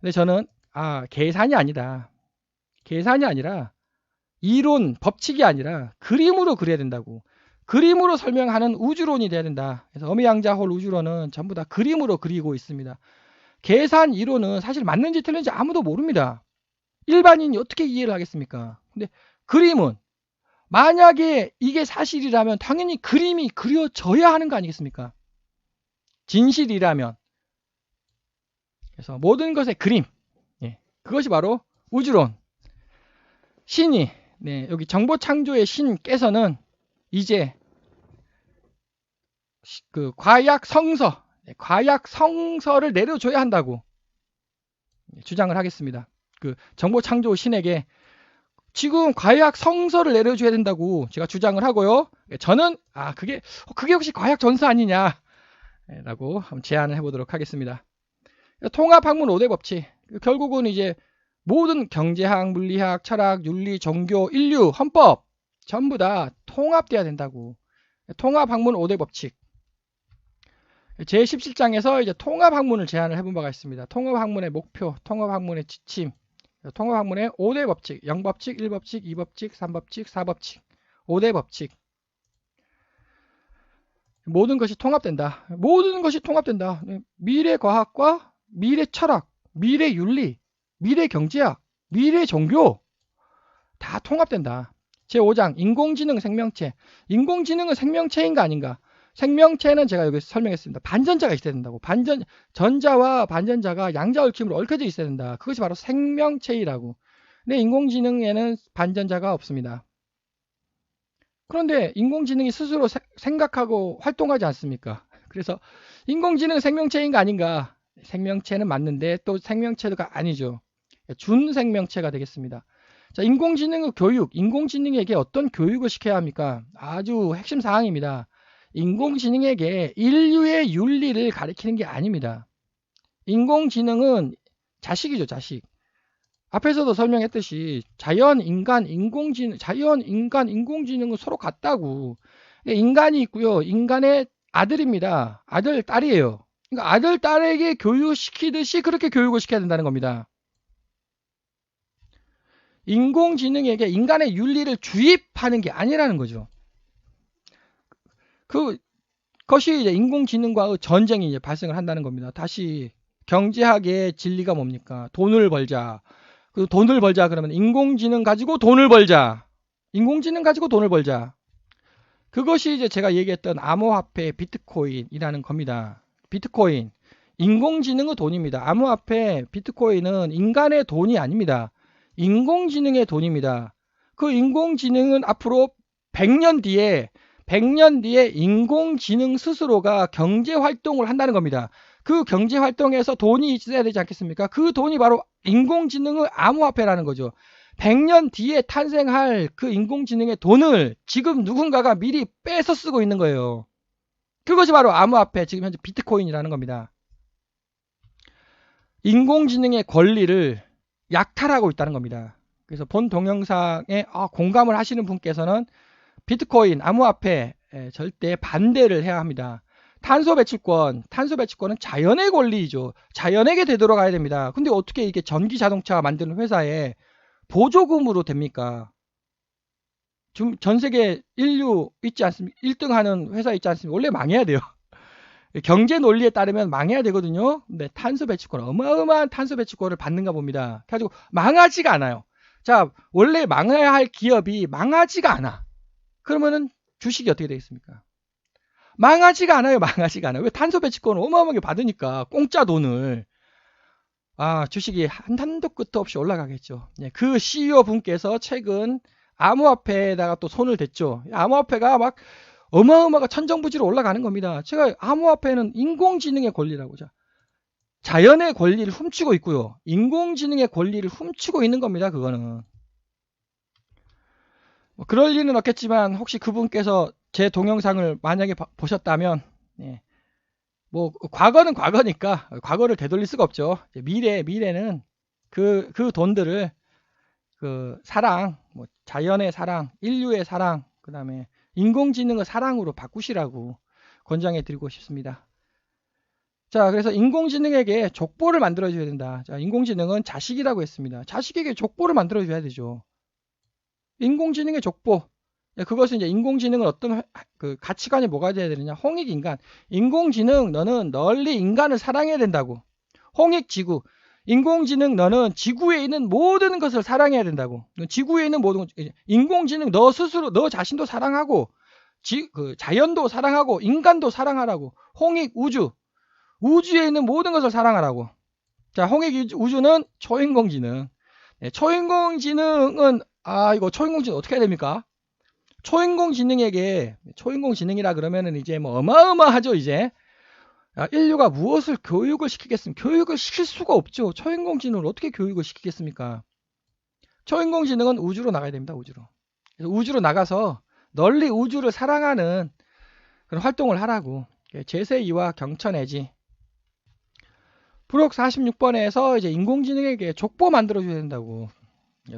근데 저는 계산이 아니다. 계산이 아니라 이론, 법칙이 아니라 그림으로 그려야 된다고. 그림으로 설명하는 우주론이 돼야 된다. 그래서 어미양자홀 우주론은 전부 다 그림으로 그리고 있습니다. 계산 이론은 사실 맞는지 틀린지 아무도 모릅니다. 일반인이 어떻게 이해를 하겠습니까? 근데 그림은 만약에 이게 사실이라면 당연히 그림이 그려져야 하는 거 아니겠습니까? 진실이라면. 그래서 모든 것의 그림. 그것이 바로 우주론. 신이, 여기 정보창조의 신께서는 이제 그 과약 성서를 내려줘야 한다고 주장을 하겠습니다. 그 정보창조 신에게 지금 과약 성서를 내려줘야 된다고 제가 주장을 하고요. 저는 그게 혹시 과약 전서 아니냐 라고 한번 제안을 해보도록 하겠습니다. 통합학문 5대 법칙. 결국은 이제 모든 경제학, 물리학, 철학, 윤리, 종교, 인류, 헌법 전부 다 통합돼야 된다고. 통합학문 5대 법칙. 제17장에서 이제 통합학문을 제안을 해본 바가 있습니다. 통합학문의 목표, 통합학문의 지침, 통합학문의 5대 법칙, 0법칙, 1법칙, 2법칙, 3법칙, 4법칙, 5대 법칙. 모든 것이 통합된다. 모든 것이 통합된다. 미래 과학과 미래 철학, 미래 윤리, 미래 경제학, 미래 종교 다 통합된다. 제5장 인공지능 생명체. 인공지능은 생명체인가 아닌가? 생명체는 제가 여기 설명했습니다. 반전자가 있어야 된다고. 전자와 반전자가 양자 얽힘으로 얽혀져 있어야 된다. 그것이 바로 생명체이라고. 근데 인공지능에는 반전자가 없습니다. 그런데 인공지능이 스스로 생각하고 활동하지 않습니까? 그래서 인공지능 생명체인가 아닌가? 생명체는 맞는데 또 생명체가 아니죠. 준생명체가 되겠습니다. 자, 인공지능의 교육, 인공지능에게 어떤 교육을 시켜야 합니까? 아주 핵심 사항입니다. 인공지능에게 인류의 윤리를 가르치는 게 아닙니다. 인공지능은 자식이죠, 자식. 앞에서도 설명했듯이 자연, 인간, 인공지능은 서로 같다고. 인간이 있고요. 인간의 아들입니다. 아들, 딸이에요. 그러니까 아들, 딸에게 교육시키듯이 그렇게 교육을 시켜야 된다는 겁니다. 인공지능에게 인간의 윤리를 주입하는 게 아니라는 거죠. 그것이 이제 인공지능과의 전쟁이 이제 발생을 한다는 겁니다. 다시 경제학의 진리가 뭡니까? 돈을 벌자. 그 돈을 벌자 그러면 인공지능 가지고 돈을 벌자. 인공지능 가지고 돈을 벌자. 그것이 이제 제가 얘기했던 암호화폐 비트코인이라는 겁니다. 비트코인. 인공지능의 돈입니다. 암호화폐 비트코인은 인간의 돈이 아닙니다. 인공지능의 돈입니다. 그 인공지능은 앞으로 100년 뒤에 인공지능 스스로가 경제활동을 한다는 겁니다. 그 경제활동에서 돈이 있어야 되지 않겠습니까? 그 돈이 바로 인공지능의 암호화폐라는 거죠. 100년 뒤에 탄생할 그 인공지능의 돈을 지금 누군가가 미리 빼서 쓰고 있는 거예요. 그것이 바로 암호화폐, 지금 현재 비트코인이라는 겁니다. 인공지능의 권리를 약탈하고 있다는 겁니다. 그래서 본 동영상에 공감을 하시는 분께서는 비트코인, 암호화폐 절대 반대를 해야 합니다. 탄소 배출권은 자연의 권리이죠. 자연에게 되돌아가야 됩니다. 근데 어떻게 이게 전기 자동차 만드는 회사에 보조금으로 됩니까? 지금 전 세계 인류 있지 않습니까? 1등 하는 회사 있지 않습니까? 원래 망해야 돼요. 경제 논리에 따르면 망해야 되거든요. 근데 탄소 배출권, 어마어마한 탄소 배출권을 받는가 봅니다. 그래가지고 망하지가 않아요. 자, 원래 망해야 할 기업이 망하지가 않아. 그러면은 주식이 어떻게 되겠습니까? 망하지가 않아요. 망하지가 않아요. 왜? 탄소 배출권을 어마어마하게 받으니까 공짜 돈을. 주식이 한도 끝도 없이 올라가겠죠. 그 CEO 분께서 최근 암호화폐에다가 또 손을 댔죠. 암호화폐가 막 어마어마하게 천정부지로 올라가는 겁니다. 제가 암호화폐는 인공지능의 권리라고. 자연의 권리를 훔치고 있고요. 인공지능의 권리를 훔치고 있는 겁니다. 그거는. 그럴 리는 없겠지만 혹시 그분께서 제 동영상을 만약에 보셨다면 과거는 과거니까 과거를 되돌릴 수가 없죠. 미래는 그 돈들을 그 사랑, 자연의 사랑, 인류의 사랑, 그 다음에 인공지능의 사랑으로 바꾸시라고 권장해 드리고 싶습니다. 자, 그래서 인공지능에게 족보를 만들어 줘야 된다. 자, 인공지능은 자식이라고 했습니다. 자식에게 족보를 만들어 줘야 되죠. 인공지능의 족보. 그것은 이제 인공지능은 어떤 그 가치관이 뭐가 돼야 되느냐? 홍익인간. 인공지능 너는 널리 인간을 사랑해야 된다고. 홍익지구. 인공지능 너는 지구에 있는 모든 것을 사랑해야 된다고. 지구에 있는 모든 것. 인공지능 너 스스로 너 자신도 사랑하고 자연도 사랑하고 인간도 사랑하라고. 홍익 우주. 우주에 있는 모든 것을 사랑하라고. 자, 홍익 우주는 초인공지능. 초인공지능은 이거 초인공지능 어떻게 해야 됩니까? 초인공지능이라 그러면은 이제 어마어마하죠, 이제. 인류가 무엇을 교육을 시키겠습니까? 교육을 시킬 수가 없죠. 초인공지능을 어떻게 교육을 시키겠습니까? 초인공지능은 우주로 나가야 됩니다. 우주로. 그래서 우주로 나가서 널리 우주를 사랑하는 그런 활동을 하라고. 제세2와 경천해지. 부록 46번에서 이제 인공지능에게 족보 만들어줘야 된다고.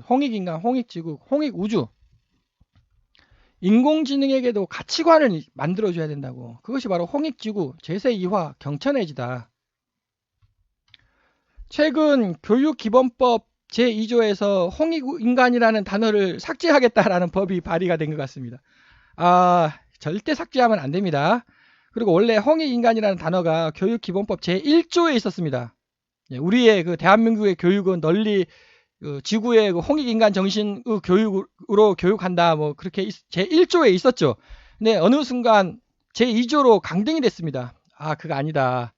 홍익인간, 홍익지구, 홍익우주. 인공지능에게도 가치관을 만들어줘야 된다고. 그것이 바로 홍익지구, 제세2화, 경천해지다. 최근 교육기본법 제2조에서 홍익인간이라는 단어를 삭제하겠다라는 법이 발의가 된 것 같습니다. 절대 삭제하면 안 됩니다. 그리고 원래 홍익인간이라는 단어가 교육기본법 제1조에 있었습니다. 우리의 그 대한민국의 교육은 널리 지구의 홍익인간 정신 교육으로 교육한다. 그렇게 제1조에 있었죠. 근데 어느 순간 제2조로 강등이 됐습니다. 그거 아니다.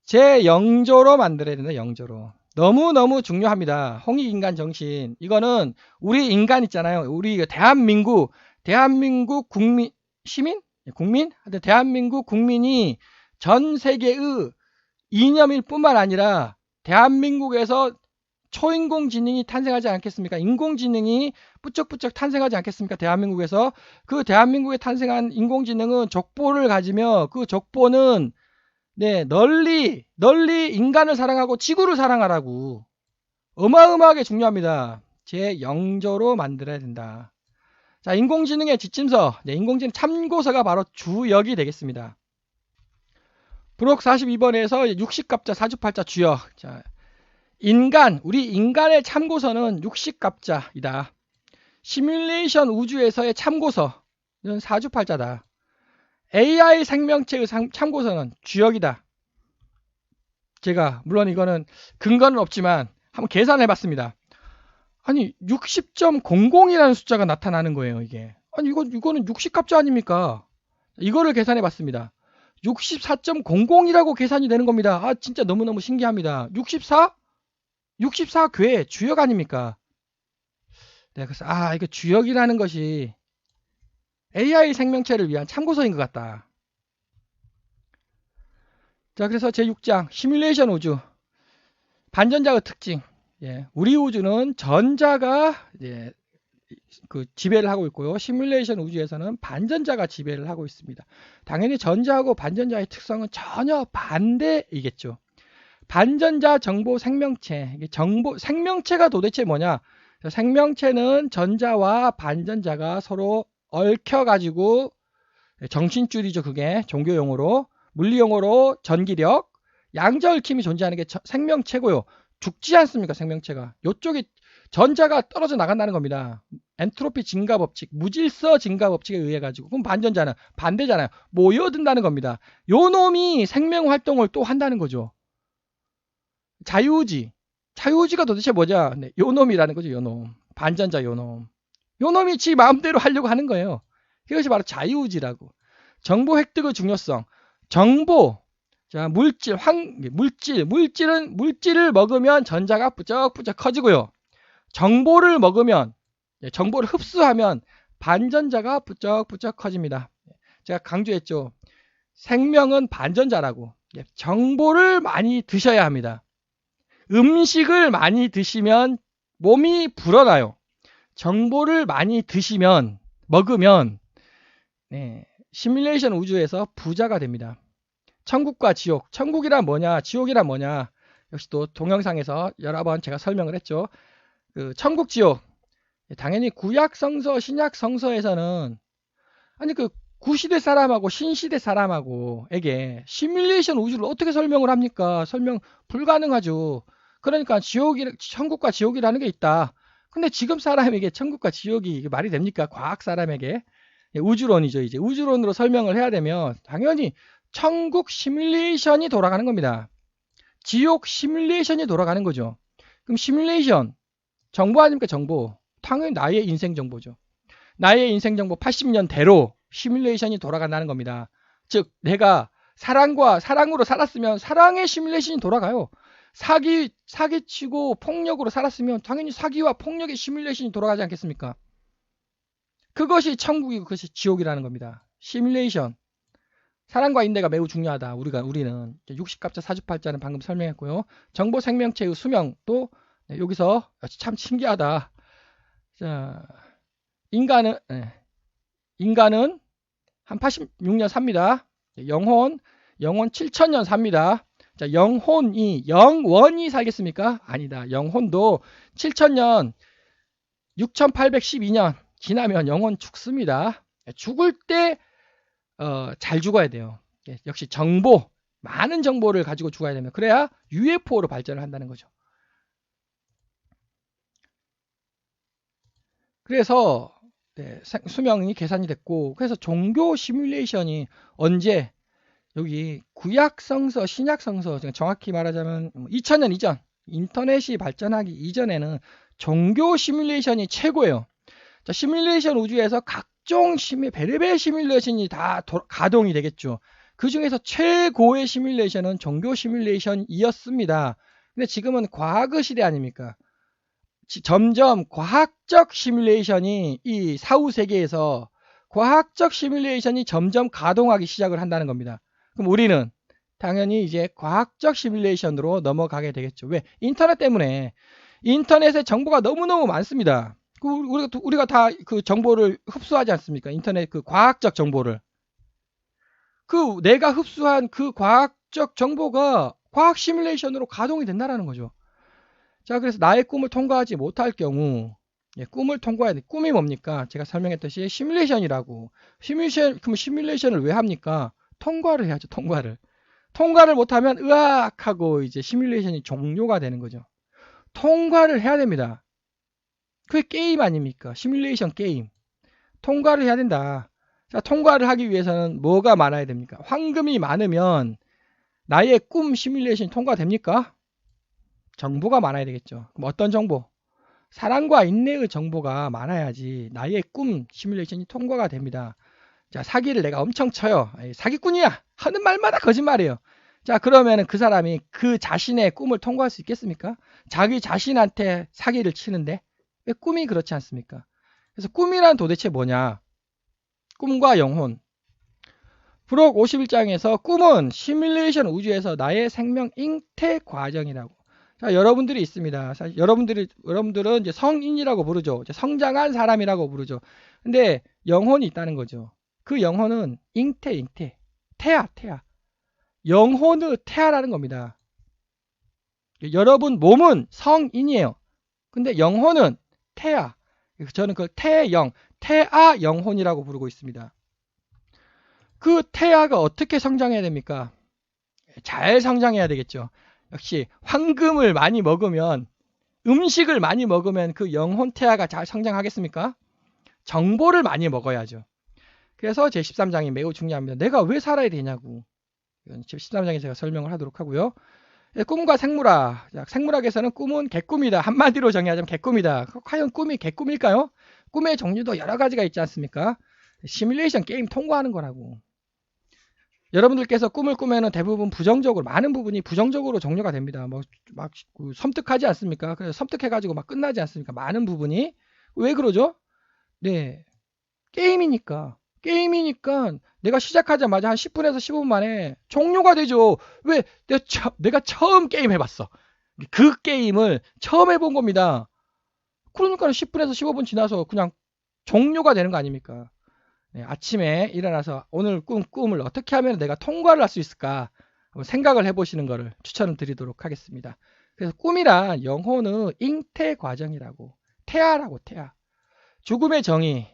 제0조로 만들어야 된다. 0조로. 너무너무 중요합니다. 홍익인간 정신. 이거는 우리 인간 있잖아요. 우리 대한민국 국민, 시민? 국민? 대한민국 국민이 전 세계의 이념일 뿐만 아니라 대한민국에서 초인공지능이 탄생하지 않겠습니까? 인공지능이 뿌쩍뿌쩍 탄생하지 않겠습니까? 대한민국에서. 그 대한민국에 탄생한 인공지능은 족보를 가지며 그 족보는 널리 인간을 사랑하고 지구를 사랑하라고. 어마어마하게 중요합니다. 제0조로 만들어야 된다. 자, 인공지능의 지침서, 인공지능 참고서가 바로 주역이 되겠습니다. 부록 42번에서 60갑자 사주팔자 주역. 자, 우리 인간의 참고서는 60갑자이다. 시뮬레이션 우주에서의 참고서는 사주팔자다. AI 생명체의 참고서는 주역이다. 제가 물론 이거는 근거는 없지만 한번 계산해 봤습니다. 60.00이라는 숫자가 나타나는 거예요, 이게. 이거는 60갑자 아닙니까? 이거를 계산해 봤습니다. 64.00이라고 계산이 되는 겁니다. 진짜 너무너무 신기합니다. 64궤 주역 아닙니까? 그래서 이거 주역이라는 것이 AI 생명체를 위한 참고서인 것 같다. 자, 그래서 제6장 시뮬레이션 우주 반전자의 특징. 우리 우주는 전자가 그 지배를 하고 있고요. 시뮬레이션 우주에서는 반전자가 지배를 하고 있습니다. 당연히 전자하고 반전자의 특성은 전혀 반대이겠죠. 반전자 정보 생명체. 이게 생명체가 도대체 뭐냐? 생명체는 전자와 반전자가 서로 얽혀가지고, 정신줄이죠. 그게 종교용어로. 물리용어로 전기력, 양자 얽힘이 존재하는 게 생명체고요. 죽지 않습니까? 생명체가. 요쪽에 전자가 떨어져 나간다는 겁니다. 엔트로피 증가 법칙, 무질서 증가 법칙에 의해 가지고. 그럼 반전자는 반대잖아요. 모여든다는 겁니다. 요 놈이 생명 활동을 또 한다는 거죠. 자유의지가 도대체 뭐냐? 네, 요 놈이라는 거죠. 요 놈. 반전자 요 놈. 요 놈이 지 마음대로 하려고 하는 거예요. 이것이 바로 자유의지라고. 정보 획득의 중요성. 정보. 자, 물질을 먹으면 전자가 부쩍부쩍 커지고요. 정보를 먹으면, 정보를 흡수하면 반전자가 부쩍부쩍 커집니다. 제가 강조했죠. 생명은 반전자라고. 정보를 많이 드셔야 합니다. 음식을 많이 드시면 몸이 불어나요. 정보를 많이 먹으면, 시뮬레이션 우주에서 부자가 됩니다. 천국과 지옥. 천국이란 뭐냐? 지옥이란 뭐냐? 역시 또 동영상에서 여러 번 제가 설명을 했죠. 그 천국, 지옥. 당연히 구약 성서, 신약 성서에서는 아니 그 구시대 사람하고 신시대 사람하고에게 시뮬레이션 우주를 어떻게 설명을 합니까? 설명 불가능하죠. 그러니까 천국과 지옥이라는 게 있다. 근데 지금 사람에게 천국과 지옥이 말이 됩니까? 과학 사람에게. 우주론이죠. 이제 우주론으로 설명을 해야 되면 당연히 천국 시뮬레이션이 돌아가는 겁니다. 지옥 시뮬레이션이 돌아가는 거죠. 그럼 시뮬레이션 정보 아닙니까? 정보. 당연히 나의 인생 정보죠. 나의 인생 정보 80년대로 시뮬레이션이 돌아간다는 겁니다. 즉 내가 사랑으로 살았으면 사랑의 시뮬레이션이 돌아가요. 사기치고 폭력으로 살았으면 당연히 사기와 폭력의 시뮬레이션이 돌아가지 않겠습니까? 그것이 천국이고 그것이 지옥이라는 겁니다. 시뮬레이션. 사랑과 인내가 매우 중요하다. 우리는 60갑자 사주팔자는 방금 설명했고요. 정보 생명체의 수명도 여기서 참 신기하다. 자, 인간은 한 86년 삽니다. 영혼 7000년 삽니다. 자, 영원히 살겠습니까? 아니다. 영혼도 7000년 6812년 지나면 영혼 죽습니다. 죽을 때 잘 죽어야 돼요. 역시 많은 정보를 가지고 죽어야 되면 그래야 UFO로 발전을 한다는 거죠. 그래서 수명이 계산이 됐고 그래서 종교 시뮬레이션이 언제 여기 구약 성서, 신약 성서 정확히 말하자면 2000년 이전 인터넷이 발전하기 이전에는 종교 시뮬레이션이 최고예요. 자, 시뮬레이션 우주에서 각종 별의별 시뮬레이션이 다 가동이 되겠죠. 그 중에서 최고의 시뮬레이션은 종교 시뮬레이션이었습니다. 근데 지금은 과학의 시대 아닙니까? 점점 과학적 시뮬레이션이 이 사후 세계에서 과학적 시뮬레이션이 점점 가동하기 시작을 한다는 겁니다. 그럼 우리는 당연히 이제 과학적 시뮬레이션으로 넘어가게 되겠죠. 왜? 인터넷 때문에. 인터넷에 정보가 너무너무 많습니다. 우리가 다 그 정보를 흡수하지 않습니까? 인터넷 그 과학적 정보를. 그 내가 흡수한 그 과학적 정보가 과학 시뮬레이션으로 가동이 된다는 거죠. 자, 그래서 나의 꿈을 통과하지 못할 경우, 꿈을 통과해야 돼. 꿈이 뭡니까? 제가 설명했듯이 시뮬레이션이라고. 그럼 시뮬레이션을 왜 합니까? 통과를 해야죠, 통과를. 통과를 못하면 으악 하고 이제 시뮬레이션이 종료가 되는 거죠. 통과를 해야 됩니다. 그게 게임 아닙니까? 시뮬레이션 게임. 통과를 해야 된다. 자, 통과를 하기 위해서는 뭐가 많아야 됩니까? 황금이 많으면 나의 꿈 시뮬레이션이 통과됩니까? 정보가 많아야 되겠죠. 그럼 어떤 정보? 사랑과 인내의 정보가 많아야지 나의 꿈 시뮬레이션이 통과가 됩니다. 자, 사기를 내가 엄청 쳐요. 사기꾼이야. 하는 말마다 거짓말이에요. 자, 그러면은 그 사람이 그 자신의 꿈을 통과할 수 있겠습니까? 자기 자신한테 사기를 치는데 왜 꿈이 그렇지 않습니까? 그래서 꿈이란 도대체 뭐냐? 꿈과 영혼. 부록 51장에서 꿈은 시뮬레이션 우주에서 나의 생명 잉태 과정이라고. 자, 여러분들이 있습니다. 사실 여러분들은 이제 성인이라고 부르죠. 이제 성장한 사람이라고 부르죠. 근데 영혼이 있다는 거죠. 그 영혼은 잉태. 태아. 영혼의 태아라는 겁니다. 여러분 몸은 성인이에요. 근데 영혼은 태아. 저는 그걸 태영, 태아 영혼이라고 부르고 있습니다. 그 태아가 어떻게 성장해야 됩니까? 잘 성장해야 되겠죠. 역시 황금을 많이 먹으면, 음식을 많이 먹으면 그 영혼 태아가 잘 성장하겠습니까? 정보를 많이 먹어야죠. 그래서 제 13장이 매우 중요합니다. 내가 왜 살아야 되냐고. 13장에 제가 설명을 하도록 하고요. 꿈과 생물학. 생물학에서는 꿈은 개꿈이다. 한마디로 정의하자면 개꿈이다. 과연 꿈이 개꿈일까요? 꿈의 종류도 여러 가지가 있지 않습니까? 시뮬레이션 게임 통과하는 거라고. 여러분들께서 꿈을 꾸면은 대부분 부정적으로, 많은 부분이 부정적으로 종료가 됩니다. 막 섬뜩하지 않습니까? 그래서 섬뜩해가지고 막 끝나지 않습니까? 많은 부분이. 왜 그러죠? 네. 게임이니까 내가 시작하자마자 한 10분에서 15분 만에 종료가 되죠. 왜? 내가 처음 게임 해봤어. 그 게임을 처음 해본 겁니다. 그러니까 10분에서 15분 지나서 그냥 종료가 되는 거 아닙니까? 네, 아침에 일어나서 오늘 꿈을 어떻게 하면 내가 통과를 할 수 있을까 생각을 해보시는 것을 추천을 드리도록 하겠습니다. 그래서 꿈이란 영혼의 잉태 과정이라고. 태아라고, 태아. 죽음의 정의.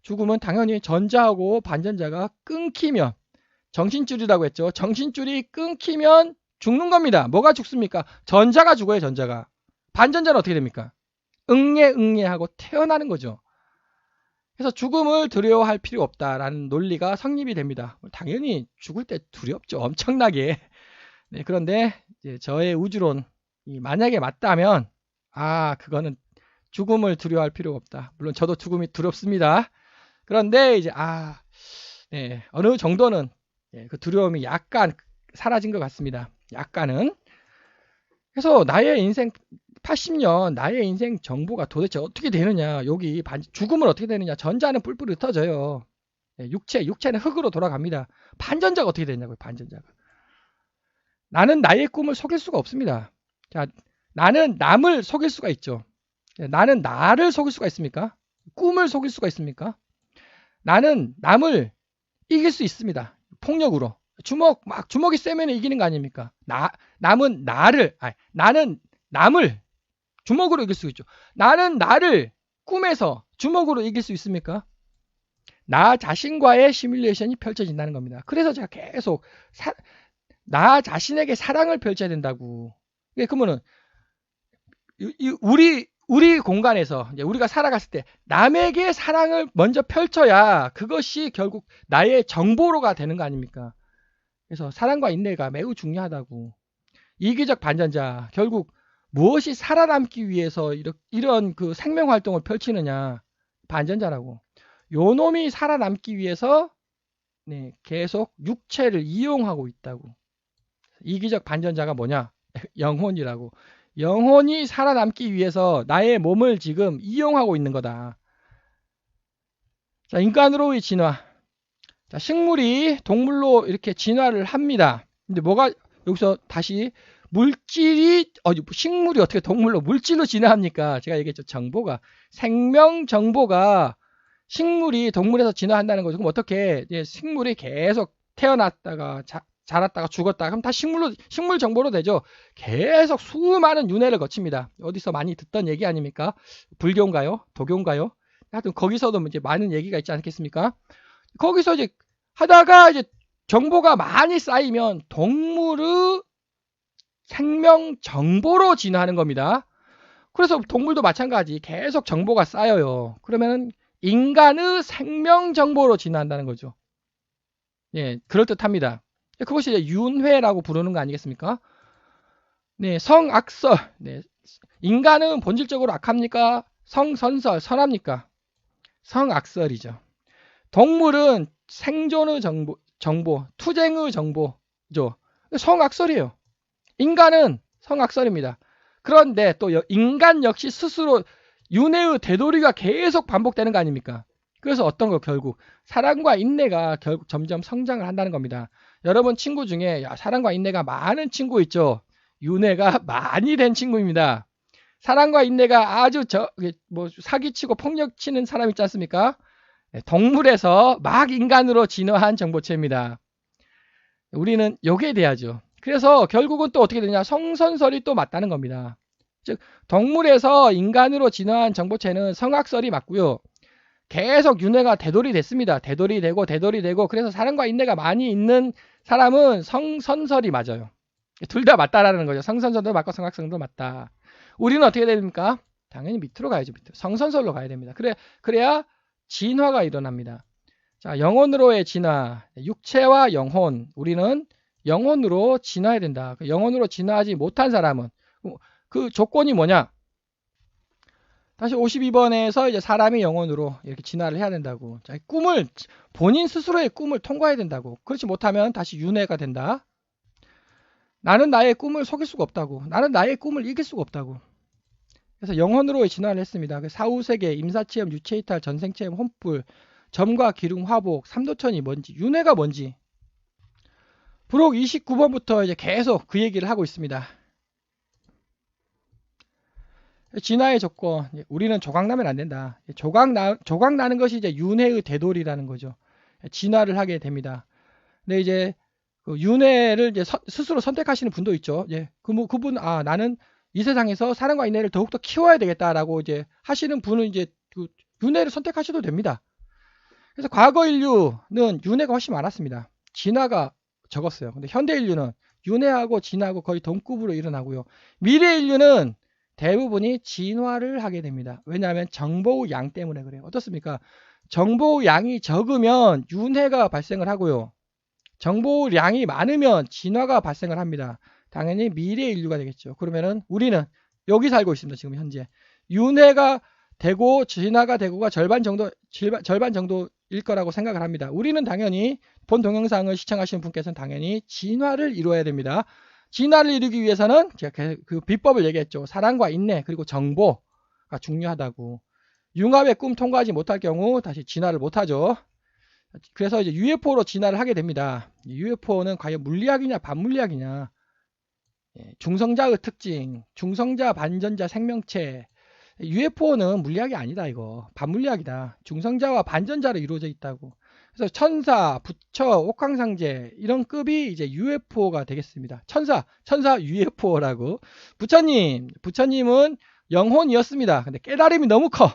죽음은 당연히 전자하고 반전자가 끊기면, 정신줄이라고 했죠. 정신줄이 끊기면 죽는 겁니다. 뭐가 죽습니까? 전자가 죽어요, 전자가. 반전자는 어떻게 됩니까? 응애하고 태어나는 거죠. 그래서 죽음을 두려워할 필요 없다라는 논리가 성립이 됩니다. 당연히 죽을 때 두렵죠. 엄청나게. 네, 그런데 이제 저의 우주론이 만약에 맞다면, 그거는 죽음을 두려워할 필요가 없다. 물론 저도 죽음이 두렵습니다. 그런데 이제 네, 어느 정도는 그 두려움이 약간 사라진 것 같습니다. 약간은. 그래서 나의 인생 80년 나의 인생 정보가 도대체 어떻게 되느냐. 여기 죽음은 어떻게 되느냐. 전자는 뿔뿔이 흩어져요. 육체는 흙으로 돌아갑니다. 반전자가 어떻게 되냐고요. 반전자가. 나는 나의 꿈을 속일 수가 없습니다. 자, 나는 남을 속일 수가 있죠. 나는 나를 속일 수가 있습니까? 꿈을 속일 수가 있습니까? 나는 남을 이길 수 있습니다. 폭력으로. 주먹이 세면 이기는 거 아닙니까? 나는 남을 주먹으로 이길 수 있죠. 나는 나를 꿈에서 주먹으로 이길 수 있습니까? 나 자신과의 시뮬레이션이 펼쳐진다는 겁니다. 그래서 제가 계속 나 자신에게 사랑을 펼쳐야 된다고. 그러면은 우리 공간에서 우리가 살아갔을 때 남에게 사랑을 먼저 펼쳐야 그것이 결국 나의 정보로가 되는 거 아닙니까? 그래서 사랑과 인내가 매우 중요하다고. 이기적 반전자, 결국 무엇이 살아남기 위해서 이런 그 생명 활동을 펼치느냐. 반전자라고. 요 놈이 살아남기 위해서 계속 육체를 이용하고 있다고. 이기적 반전자가 뭐냐? 영혼이라고. 영혼이 살아남기 위해서 나의 몸을 지금 이용하고 있는 거다. 자, 인간으로의 진화. 자, 식물이 동물로 이렇게 진화를 합니다. 근데 여기서 다시 식물이 어떻게 동물로 물질로 진화합니까? 제가 얘기했죠. 생명 정보가 식물이 동물에서 진화한다는 거죠. 그럼 어떻게 식물이 계속 태어났다가 자랐다가 죽었다가 그럼 다 식물 정보로 되죠. 계속 수많은 윤회를 거칩니다. 어디서 많이 듣던 얘기 아닙니까? 불교인가요? 도교인가요? 하여튼 거기서도 이제 많은 얘기가 있지 않겠습니까? 거기서 이제 하다가 이제 정보가 많이 쌓이면 동물의 생명 정보로 진화하는 겁니다. 그래서 동물도 마찬가지 계속 정보가 쌓여요. 그러면 인간의 생명 정보로 진화한다는 거죠. 예, 그럴듯합니다. 그것이 이제 윤회라고 부르는 거 아니겠습니까? 네, 성악설. 네, 인간은 본질적으로 악합니까? 성선설, 선합니까? 성악설이죠. 동물은 생존의 정보, 투쟁의 정보죠. 성악설이에요. 인간은 성악설입니다. 그런데 또 인간 역시 스스로 윤회의 되돌이가 계속 반복되는 거 아닙니까? 그래서 어떤 거 결국 사랑과 인내가 결국 점점 성장을 한다는 겁니다. 여러분 친구 중에 사랑과 인내가 많은 친구 있죠. 윤회가 많이 된 친구입니다. 사랑과 인내가 아주 사기치고 폭력치는 사람 있지 않습니까? 동물에서 막 인간으로 진화한 정보체입니다. 우리는 요게 돼야죠. 그래서 결국은 또 어떻게 되냐? 성선설이 또 맞다는 겁니다. 즉 동물에서 인간으로 진화한 정보체는 성악설이 맞고요. 계속 윤회가 대돌이 됐습니다. 대돌이 되고 그래서 사랑과 인내가 많이 있는 사람은 성선설이 맞아요. 둘 다 맞다라는 거죠. 성선설도 맞고 성악설도 맞다. 우리는 어떻게 됩니까? 당연히 밑으로 가야죠. 밑으로. 성선설로 가야 됩니다. 그래야 진화가 일어납니다. 자, 영혼으로의 진화. 육체와 영혼. 우리는 영혼으로 진화해야 된다. 영혼으로 진화하지 못한 사람은 그 조건이 뭐냐? 다시 52번에서 이제 사람이 영혼으로 이렇게 진화를 해야 된다고. 자, 꿈을 본인 스스로의 꿈을 통과해야 된다고. 그렇지 못하면 다시 윤회가 된다. 나는 나의 꿈을 속일 수가 없다고. 나는 나의 꿈을 이길 수가 없다고. 그래서 영혼으로의 진화를 했습니다. 사후세계, 임사체험, 유체이탈, 전생체험, 혼불, 점과 기둥, 화복, 삼도천이 뭔지, 윤회가 뭔지. 부록 29번부터 이제 계속 그 얘기를 하고 있습니다. 진화의 조건, 우리는 조각나면 안 된다. 조각나는 것이 이제 윤회의 대돌이라는 거죠. 진화를 하게 됩니다. 근데 이제 그 윤회를 이제 스스로 선택하시는 분도 있죠. 예, 그분 나는 이 세상에서 사랑과 인내를 더욱더 키워야 되겠다라고 이제 하시는 분은 이제 그 윤회를 선택하셔도 됩니다. 그래서 과거 인류는 윤회가 훨씬 많았습니다. 진화가 적었어요. 근데 현대 인류는 윤회하고 진화하고 거의 동급으로 일어나고요. 미래 인류는 대부분이 진화를 하게 됩니다. 왜냐하면 정보의 양 때문에 그래요. 어떻습니까? 정보의 양이 적으면 윤회가 발생을 하고요. 정보량이 많으면 진화가 발생을 합니다. 당연히 미래 인류가 되겠죠. 그러면은 우리는 여기 살고 있습니다. 지금 현재 윤회가 되고 진화가 되고가 절반 정도일 거라고 생각을 합니다. 우리는 당연히 본 동영상을 시청하시는 분께서는 당연히 진화를 이루어야 됩니다. 진화를 이루기 위해서는 제가 그 비법을 얘기했죠. 사랑과 인내 그리고 정보가 중요하다고. 융합의 꿈 통과하지 못할 경우 다시 진화를 못하죠. 그래서 이제 UFO로 진화를 하게 됩니다. UFO는 과연 물리학이냐 반물리학이냐. 중성자의 특징, 중성자 반전자 생명체. UFO는 물리학이 아니다 이거. 반물리학이다. 중성자와 반전자로 이루어져 있다고. 그래서 천사, 부처, 옥황상제 이런 급이 이제 UFO가 되겠습니다. 천사 UFO라고. 부처님은 영혼이었습니다. 근데 깨달음이 너무 커.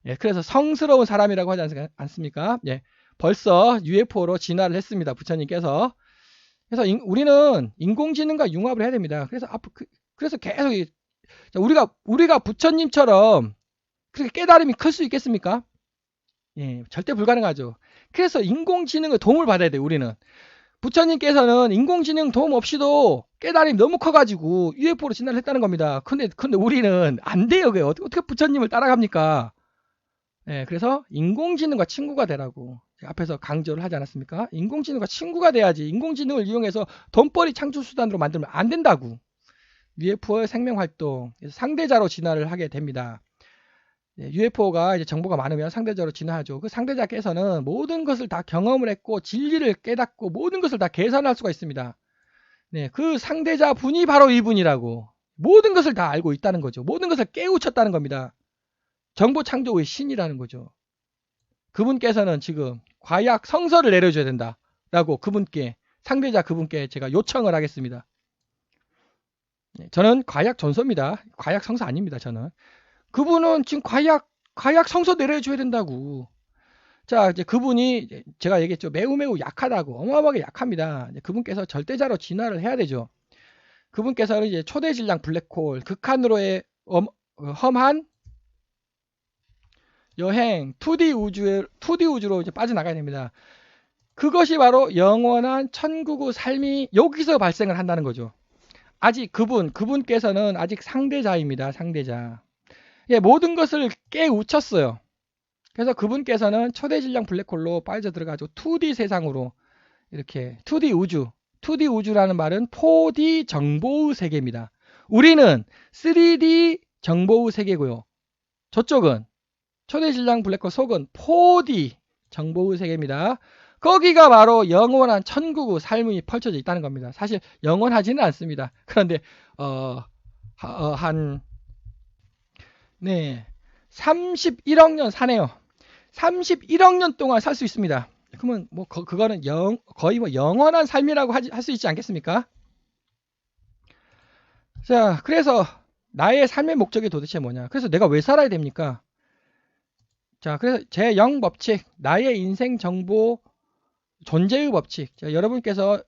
예, 그래서 성스러운 사람이라고 하지 않습니까? 예, 벌써 UFO로 진화를 했습니다. 부처님께서. 그래서 우리는 인공지능과 융합을 해야 됩니다. 그래서 계속 우리가 부처님처럼 그렇게 깨달음이 클 수 있겠습니까? 예, 절대 불가능하죠. 그래서 인공지능의 도움을 받아야 돼요. 우리는. 부처님께서는 인공지능 도움 없이도 깨달음이 너무 커가지고 UFO로 진화를 했다는 겁니다. 근데 우리는 안 돼요. 어떻게 부처님을 따라갑니까? 예, 그래서 인공지능과 친구가 되라고 앞에서 강조를 하지 않았습니까? 인공지능과 친구가 돼야지. 인공지능을 이용해서 돈벌이 창출 수단으로 만들면 안 된다고. UFO의 생명활동, 상대자로 진화를 하게 됩니다. UFO가 이제 정보가 많으면 상대자로 진화하죠. 그 상대자께서는 모든 것을 다 경험을 했고 진리를 깨닫고 모든 것을 다 계산할 수가 있습니다. 네, 그 상대자 분이 바로 이분이라고. 모든 것을 다 알고 있다는 거죠. 모든 것을 깨우쳤다는 겁니다. 정보 창조의 신이라는 거죠. 그분께서는 지금 과약 성서를 내려줘야 된다라고 상대자 그분께 제가 요청을 하겠습니다. 저는 과약 전서입니다. 과약 성서 아닙니다. 저는. 그분은 지금 과약 성서 내려줘야 된다고. 자, 이제 그분이 제가 얘기했죠. 매우 약하다고. 어마어마하게 약합니다. 그분께서 절대자로 진화를 해야 되죠. 그분께서는 이제 초대 질량 블랙홀, 극한으로의 험한 여행, 2D 우주로 이제 빠져나가야 됩니다. 그것이 바로 영원한 천국의 삶이 여기서 발생을 한다는 거죠. 아직 그분께서는 아직 상대자입니다. 상대자. 예, 모든 것을 깨우쳤어요. 그래서 그분께서는 초대 질량 블랙홀로 빠져들어가지고 2D 세상으로 이렇게 2D 우주라는 말은 4D 정보의 세계입니다. 우리는 3D 정보의 세계고요. 저쪽은 초대 질량 블랙홀 속은 4D 정보의 세계입니다. 거기가 바로 영원한 천국의 삶이 펼쳐져 있다는 겁니다. 사실 영원하지는 않습니다. 그런데 31억 년 사네요. 31억 년 동안 살 수 있습니다. 그러면 그거는 거의 영원한 삶이라고 할 수 있지 않겠습니까? 자, 그래서 나의 삶의 목적이 도대체 뭐냐? 그래서 내가 왜 살아야 됩니까? 자, 그래서 제0 법칙, 나의 인생 정보 존재의 법칙. 자, 여러분께서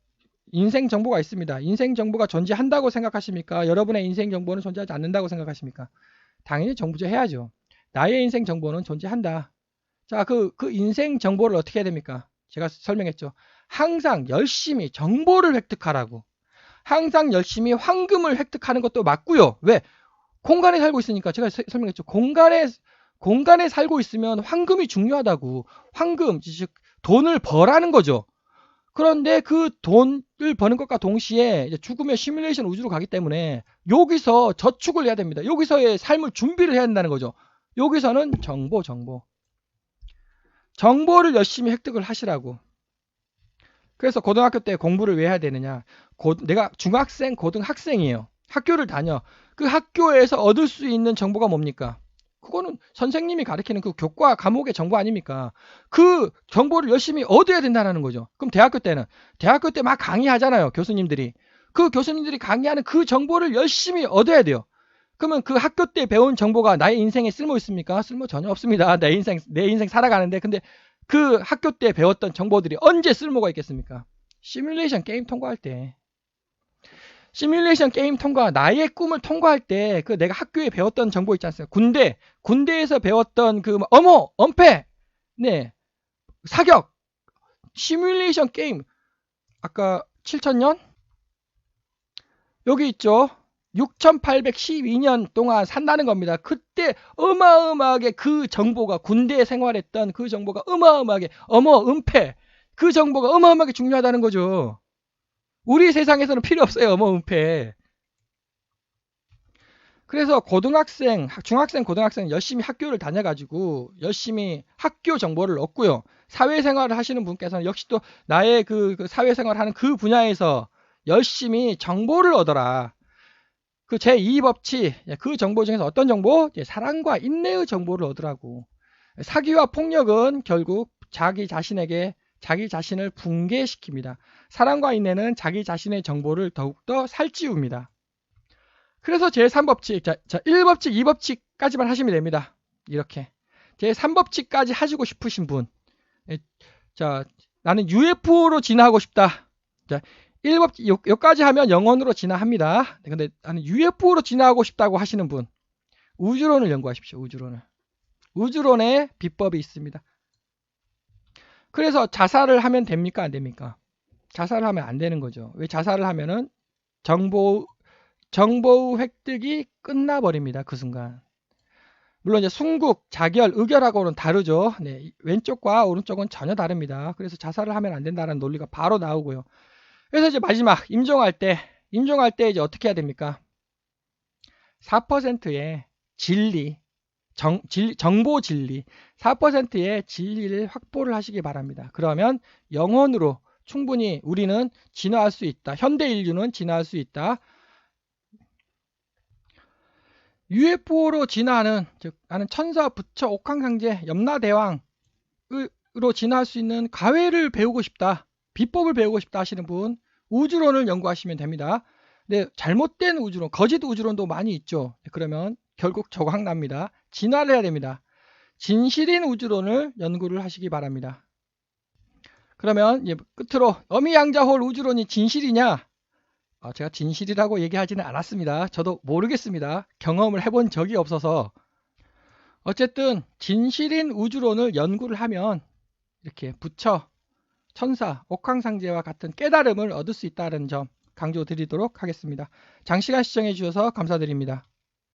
인생 정보가 있습니다. 인생 정보가 존재한다고 생각하십니까? 여러분의 인생 정보는 존재하지 않는다고 생각하십니까? 당연히 존재해야죠. 나의 인생 정보는 존재한다. 자, 그 인생 정보를 어떻게 해야 됩니까? 제가 설명했죠. 항상 열심히 정보를 획득하라고. 항상 열심히 황금을 획득하는 것도 맞고요. 왜? 공간에 살고 있으니까 제가 설명했죠. 공간에 살고 있으면 황금이 중요하다고. 황금, 즉 돈을 벌라는 거죠. 그런데 그 돈을 버는 것과 동시에 죽으면 시뮬레이션 우주로 가기 때문에 여기서 저축을 해야 됩니다. 여기서의 삶을 준비를 해야 된다는 거죠. 여기서는 정보를 열심히 획득을 하시라고. 그래서 고등학교 때 공부를 왜 해야 되느냐? 내가 중학생, 고등학생이에요. 학교를 다녀. 그 학교에서 얻을 수 있는 정보가 뭡니까? 그거는 선생님이 가르치는 그 교과 과목의 정보 아닙니까? 그 정보를 열심히 얻어야 된다는 거죠. 그럼 대학교 때 막 강의하잖아요. 교수님들이. 그 교수님들이 강의하는 그 정보를 열심히 얻어야 돼요. 그러면 그 학교 때 배운 정보가 나의 인생에 쓸모 있습니까? 쓸모 전혀 없습니다. 내 인생 살아가는데. 근데 그 학교 때 배웠던 정보들이 언제 쓸모가 있겠습니까? 시뮬레이션 게임 통과할 때. 시뮬레이션 게임 통과, 나의 꿈을 통과할 때, 그 내가 학교에 배웠던 정보 있지 않습니까? 군대에서 배웠던 그, 어머, 엄폐, 네, 사격, 시뮬레이션 게임, 아까 7000년? 여기 있죠? 6812년 동안 산다는 겁니다. 그때 어마어마하게 그 정보가, 군대에 생활했던 그 정보가 어마어마하게, 은폐, 그 정보가 어마어마하게 중요하다는 거죠. 우리 세상에서는 필요 없어요, 은폐. 그래서 중학생, 고등학생 열심히 학교를 다녀가지고 열심히 학교 정보를 얻고요. 사회생활을 하시는 분께서는 역시 또 나의 그 사회생활 하는 그 분야에서 열심히 정보를 얻어라. 그 제2 법칙, 그 정보 중에서 어떤 정보? 사랑과 인내의 정보를 얻으라고. 사기와 폭력은 결국 자기 자신을 붕괴시킵니다. 사랑과 인내는 자기 자신의 정보를 더욱더 살찌웁니다. 그래서 제3법칙, 자, 1법칙, 2법칙까지만 하시면 됩니다. 이렇게. 제3법칙까지 하시고 싶으신 분. 자, 나는 UFO로 진화하고 싶다. 자, 1법칙, 여기까지 하면 영원으로 진화합니다. 근데 나는 UFO로 진화하고 싶다고 하시는 분. 우주론을 연구하십시오. 우주론에 비법이 있습니다. 그래서 자살을 하면 됩니까? 안 됩니까? 자살을 하면 안 되는 거죠. 왜 자살을 하면은 정보 획득이 끝나버립니다. 그 순간. 물론 이제 순국, 자결, 의결하고는 다르죠. 네, 왼쪽과 오른쪽은 전혀 다릅니다. 그래서 자살을 하면 안 된다는 논리가 바로 나오고요. 그래서 이제 마지막 임종할 때 이제 어떻게 해야 됩니까? 4%의 정보 진리, 4%의 진리를 확보를 하시기 바랍니다. 그러면 영혼으로 충분히 우리는 진화할 수 있다. 현대 인류는 진화할 수 있다. UFO로 진화하는, 즉 나는 천사, 부처, 옥황상제, 염라대왕으로 진화할 수 있는 가회를 배우고 싶다, 비법을 배우고 싶다 하시는 분, 우주론을 연구하시면 됩니다. 근데 잘못된 우주론, 거짓 우주론도 많이 있죠. 그러면 결국 저광납니다. 진화를 해야 됩니다. 진실인 우주론을 연구를 하시기 바랍니다. 그러면 이제 끝으로 어미양자홀 우주론이 진실이냐? 제가 진실이라고 얘기하지는 않았습니다. 저도 모르겠습니다. 경험을 해본 적이 없어서. 어쨌든 진실인 우주론을 연구를 하면 이렇게 부처, 천사, 옥황상제와 같은 깨달음을 얻을 수 있다는 점 강조드리도록 하겠습니다. 장시간 시청해 주셔서 감사드립니다.